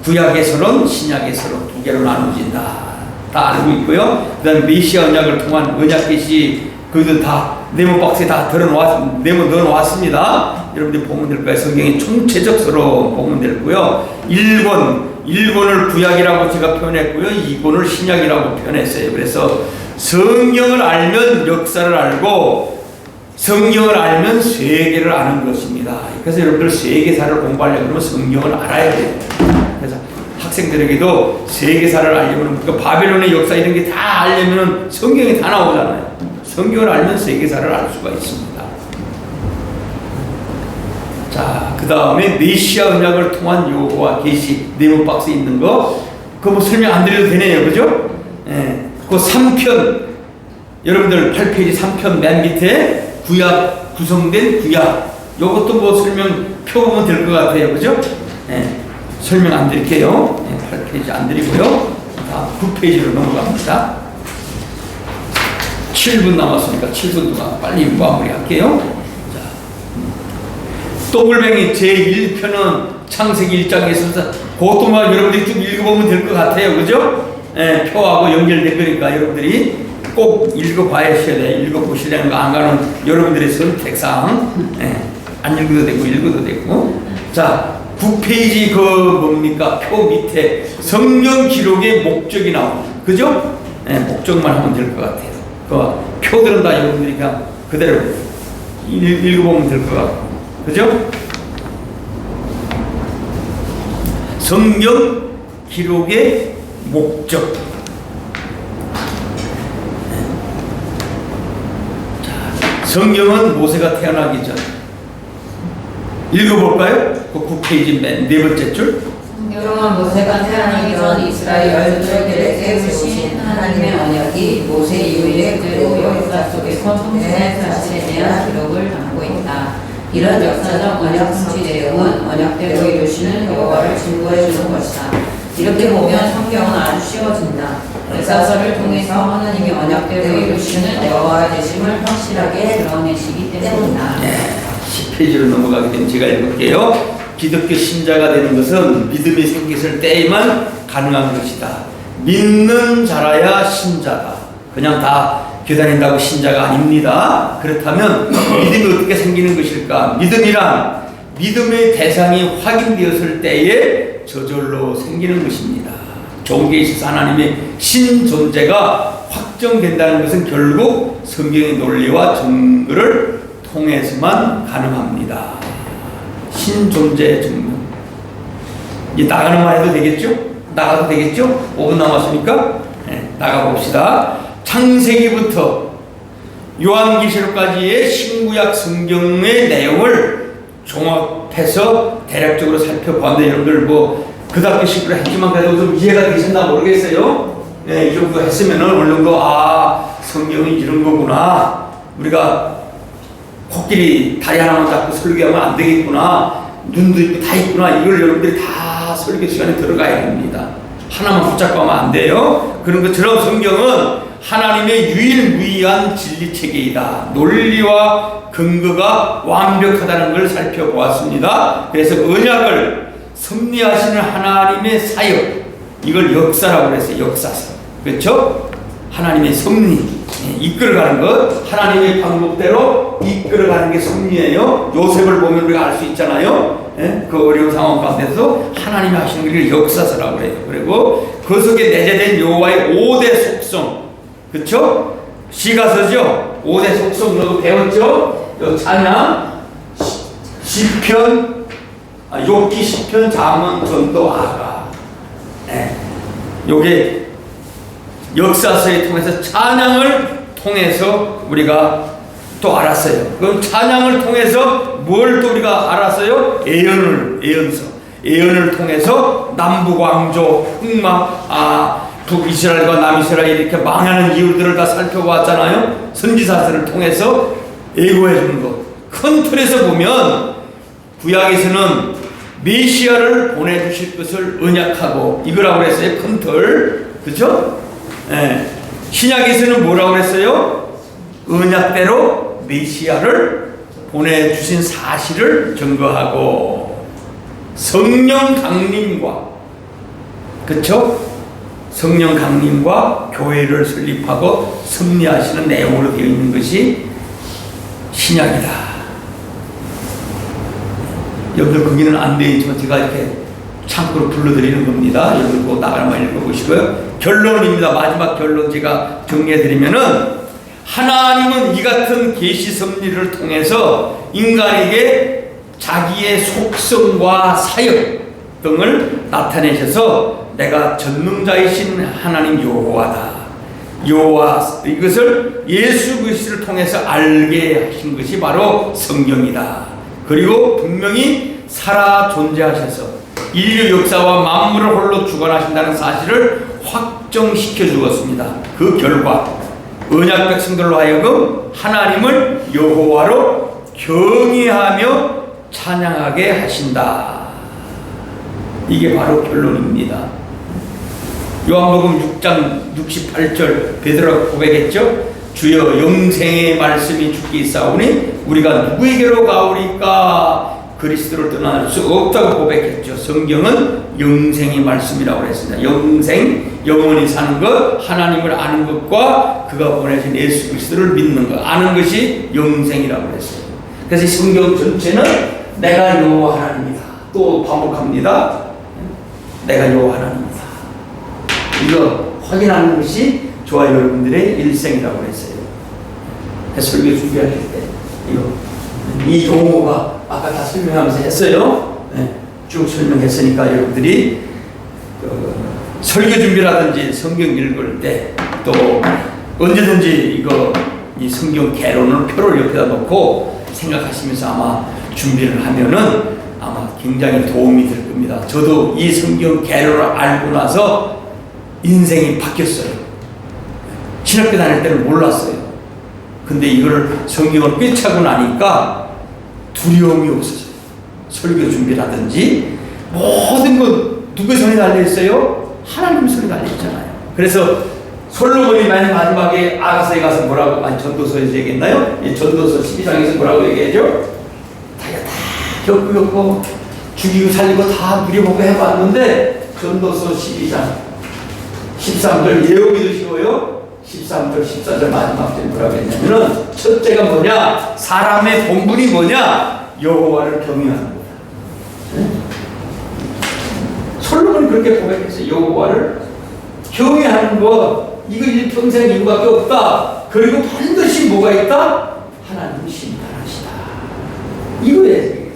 Speaker 1: 구약의 서론, 신약의 서론 두 개로 나눠진다. 다 알고 있고요. 그 다음에 메시아 언약을 통한 언약 계시 그것도 다 네모 박스에 다 네모 넣어놓았습니다. 여러분들이 보면 될 거예요. 성경의 총체적 서론 보면 되고요. 1권을 구약이라고 제가 표현했고요. 2권을 신약이라고 표현했어요. 그래서 성경을 알면 역사를 알고 성경을 알면 세계를 아는 것입니다. 그래서 여러분들 세계사를 공부하려고 하면 성경을 알아야 돼요. 그래서 학생들에게도 세계사를 알려면 그 바벨론의 역사 이런 게 다 알려면 성경이 다 나오잖아요. 성경을 알면 세계사를 알 수가 있습니다. 자, 그 다음에 메시아 언약을 통한 여호와 계시 네모 박스에 있는 거 그거 뭐 설명 안 드려도 되네요, 그죠? 그 3편 여러분들 8페이지 3편 맨 밑에 구약 구성된 구약 요것도 뭐 설명 표 보면 될 것 같아요, 그죠? 설명 안 드릴게요. 8페이지 안 드리고요. 다음 9페이지로 넘어갑니다. 7분 남았으니까 7분 동안 빨리 마무리할게요. 자, 동글뱅이 제1편은 창세기 1장에서 그것도만 여러분들이 좀 읽어보면 될 것 같아요, 그죠? 표하고 연결된 거니까 여러분들이 꼭 읽어봐야 돼. 읽어보시려는 거 안 가는 여러분들의 선택상 안 읽어도 되고 읽어도 되고. 자, 9페이지 그 뭡니까? 표 밑에 성경 기록의 목적이 나옵니다. 그죠? 네, 목적만 하면 될 것 같아요. 그 표들은 다 여러분들이 그냥 그대로 읽어보면 될 것 같고. 그죠? 성경 기록의 목적. 자, 성경은 모세가 태어나기 전. 읽어볼까요? 그 9페이지 맨 네 번째 줄.
Speaker 2: 성경은 모세가 태어나기 전 이스라엘 열조들에게 세우신 하나님의 언약이 모세 이후에 그대로 역사 속에서 성취된 사실에 대한 기록을 담고 있다. 이런 역사적 언약 성취 내용은 언약대로 이루시는 여호와를 증거해 주는 것이다. 이렇게 보면 성경은 아주 쉬워진다. 역사서를 통해서 하나님이 언약대로 이루시는 여호와 되심을 확실하게 드러내시기 때문이다.
Speaker 1: 10페이지로 넘어가게 되면 제가 읽을게요. 기독교 신자가 되는 것은 믿음이 생겼을 때에만 가능한 것이다. 믿는 자라야 신자다. 그냥 다 교단인다고 신자가 아닙니다. 그렇다면 믿음이 어떻게 생기는 것일까? 믿음이란 믿음의 대상이 확인되었을 때에 저절로 생기는 것입니다. 종교에 있어서 하나님의 신존재가 확정된다는 것은 결국 성경의 논리와 증거를 통해서만 가능합니다. 신존재 증명. 이제 나가는 말 해도 되겠죠? 나가도 되겠죠? 5분 남았으니까 네, 나가봅시다. 창세기부터 요한계시록까지의 신구약 성경의 내용을 종합해서 대략적으로 살펴봤는데 여러분들 뭐 그다음에 식으로 했지만 그래도 좀 이해가 되셨나 모르겠어요. 네, 이 정도 했으면은 어느 정도 성경이 이런 거구나. 우리가 코끼리 다리 하나만 잡고 설교하면 안 되겠구나. 눈도 있고 다 있구나. 이걸 여러분들이 다 설교 시간에 들어가야 됩니다. 하나만 붙잡고 하면 안 돼요. 그런 것처럼 성경은 하나님의 유일무이한 진리체계이다. 논리와 근거가 완벽하다는 걸 살펴보았습니다. 그래서 언약을 섭리하시는 하나님의 사역, 이걸 역사라고 그랬어요. 역사서. 그렇죠? 하나님의 섭리, 이끌어가는 것, 하나님의 방법대로 이끌어가는 게 섭리예요. 요셉을 보면 우리가 알 수 있잖아요. 그 어려운 상황 가운데서 하나님이 하시는 게 역사서라고 해요. 그리고 그 속에 내재된 여호와의 5대 속성, 그렇죠? 시가서죠. 5대 속성 너도 배웠죠? 찬양, 시편, 욥기, 시편, 잠언, 전도, 아가. 요게 역사서에 통해서 찬양을 통해서 우리가 또 알았어요. 그럼 찬양을 통해서 뭘 또 우리가 알았어요? 예언을 통해서 남북왕조, 흑막, 북이스라엘과 남이스라엘 이렇게 망하는 이유들을 다 살펴봤잖아요. 선지자들을 통해서 예고해 주는 것. 큰 틀에서 보면 구약에서는 메시아를 보내주실 것을 언약하고 이거라고 그랬어요. 큰 틀. 그죠? 신약에서는 뭐라고 그랬어요? 언약대로 메시아를 보내주신 사실을 증거하고 성령 강림과, 그쵸? 성령 강림과 교회를 설립하고 섭리하시는 내용으로 되어 있는 것이 신약이다. 여러분들 거기는 안 되어 있지만 제가 이렇게 참고로 불러드리는 겁니다. 여러분 꼭 나가만 읽어보시고요. 결론입니다. 마지막 결론 제가 정리해드리면은 하나님은 이 같은 계시 섭리를 통해서 인간에게 자기의 속성과 사역 등을 나타내셔서 내가 전능자이신 하나님 여호와다. 여호와, 이것을 예수 그리스도를 통해서 알게 하신 것이 바로 성경이다. 그리고 분명히 살아 존재하셔서 인류 역사와 만물을 홀로 주관하신다는 사실을 확정시켜 주었습니다. 그 결과 언약 백성들로 하여금 하나님을 여호와로 경외하며 찬양하게 하신다. 이게 바로 결론입니다. 요한복음 6장 68절 베드로가 고백했죠. 주여 영생의 말씀이 주께 있사오니 우리가 누구에게로 가오리까? 그리스도를 떠날 수 없다고 고백했죠. 성경은 영생의 말씀이라고 했습니다. 영생, 영원히 사는 것, 하나님을 아는 것과 그가 보내신 예수 그리스도를 믿는 것, 아는 것이 영생이라고 했어요. 그래서 성경 전체는 내가 여호와 하나님이다. 또 반복합니다. 내가 여호와 하나님이다. 이거 확인하는 것이 저와 여러분들의 일생이라고 했어요. 설교 준비할 때 이거 이 용어가 아까 다 설명하면서 했어요. 네, 쭉 설명했으니까 여러분들이 설교 준비라든지 성경 읽을 때 또 언제든지 이 성경 개론을 표를 옆에다 놓고 생각하시면서 아마 준비를 하면은 아마 굉장히 도움이 될 겁니다. 저도 이 성경 개론을 알고 나서 인생이 바뀌었어요. 신학교 다닐 때는 몰랐어요. 근데 이걸 성경을 꿰차고 나니까 두려움이 없어져요. 설교 준비라든지 모든 것 누구의 손에 달려있어요? 하나님 손에 달려있잖아요. 그래서 솔로몬이 맨 마지막에 아가서에 가서 뭐라고, 전도서에서 얘기했나요? 이 전도서 12장에서 뭐라고 얘기하죠? 자기가 다 겪고 죽이고 살리고 다 누려보고 해봤는데 전도서 12장 13절 예언이도 쉬워요. 13절 14절 마지막 절 뭐라고 했냐면은 첫째가 뭐냐? 사람의 본분이 뭐냐? 여호와를 경외하는 거다. 솔로몬이 그렇게 고백했어요. 여호와를 경외하는 것, 이거 일평생 이거밖에 없다. 그리고 반드시 뭐가 있다? 하나님 심판하시다. 이거에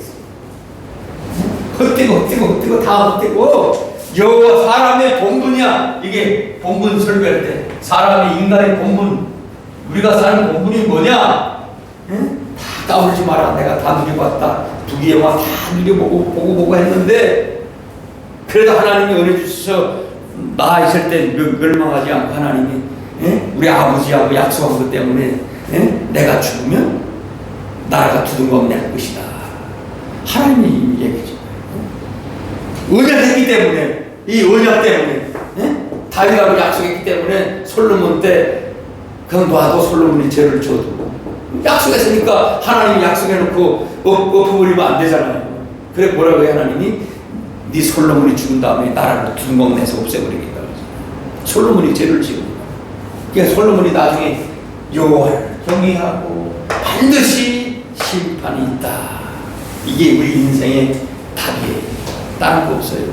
Speaker 1: 헛되고 다 헛되고 여호와 사람의 본분이야. 이게 본분 설교할 때 사람의 인간의 본분, 우리가 사는 본분이 뭐냐? 응? 다 까불지 마라. 내가 다 누려봤다. 두기 영화 다 누려보고 했는데 그래도 하나님이 은혜 주셔서 나 있을 때 멸망하지 않고 하나님이 우리 아버지하고 약속한 것 때문에 내가 죽으면 나라가 두둥강 낼 것이다. 하나님이 얘기죠. 언약했기 때문에, 이 언약 때문에, 다윗하고 약속했기 때문에 솔로몬 때 그냥 놔도 솔로몬이 죄를 져도 약속했으니까 하나님이 약속해놓고 엎어버리면 안 되잖아요. 그래 뭐라고 해 하나님이? 네 솔로몬이 죽은 다음에 나라를 두둥강 내서 없애버리겠다. 솔로몬이 죄를 지고, 그러니까 솔로몬이 나중에 여호와를 경외하고 반드시 심판이 있다. 이게 우리 인생의 답이에요. 다른 거 없어요.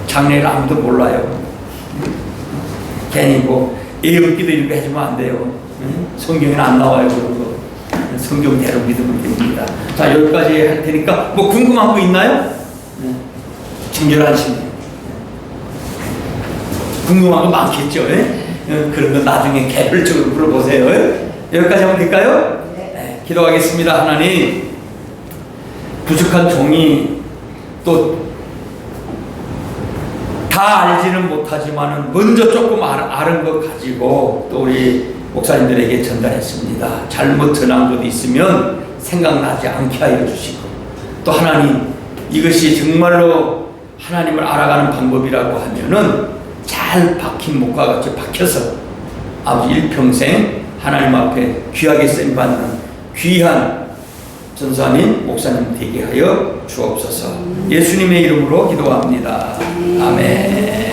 Speaker 1: 장래를 아무도 몰라요. 괜히 뭐 예언기도 이렇게 해주면 안 돼요. 성경에는 안 나와요. 그런 거. 성경대로 믿으면 됩니다. 자, 여기까지 할 테니까 뭐 궁금한 거 있나요? 친절한 신부. 궁금한 거 많겠죠? 그런 건 나중에 개별적으로 물어보세요. 여기까지 하면 될까요? 네, 기도하겠습니다. 하나님, 부족한 종이 또 다 알지는 못하지만은 먼저 조금 아는 것 가지고 또 우리 목사님들에게 전달했습니다. 잘못 전한 것 있으면 생각나지 않게 하여 주시고, 또 하나님, 이것이 정말로 하나님을 알아가는 방법이라고 하면은 잘 박힌 목과 같이 박혀서 아버지 일평생 하나님 앞에 귀하게 쓰임받는 귀한 전사님, 목사님 되게 하여 주옵소서. 예수님의 이름으로 기도합니다. 아멘.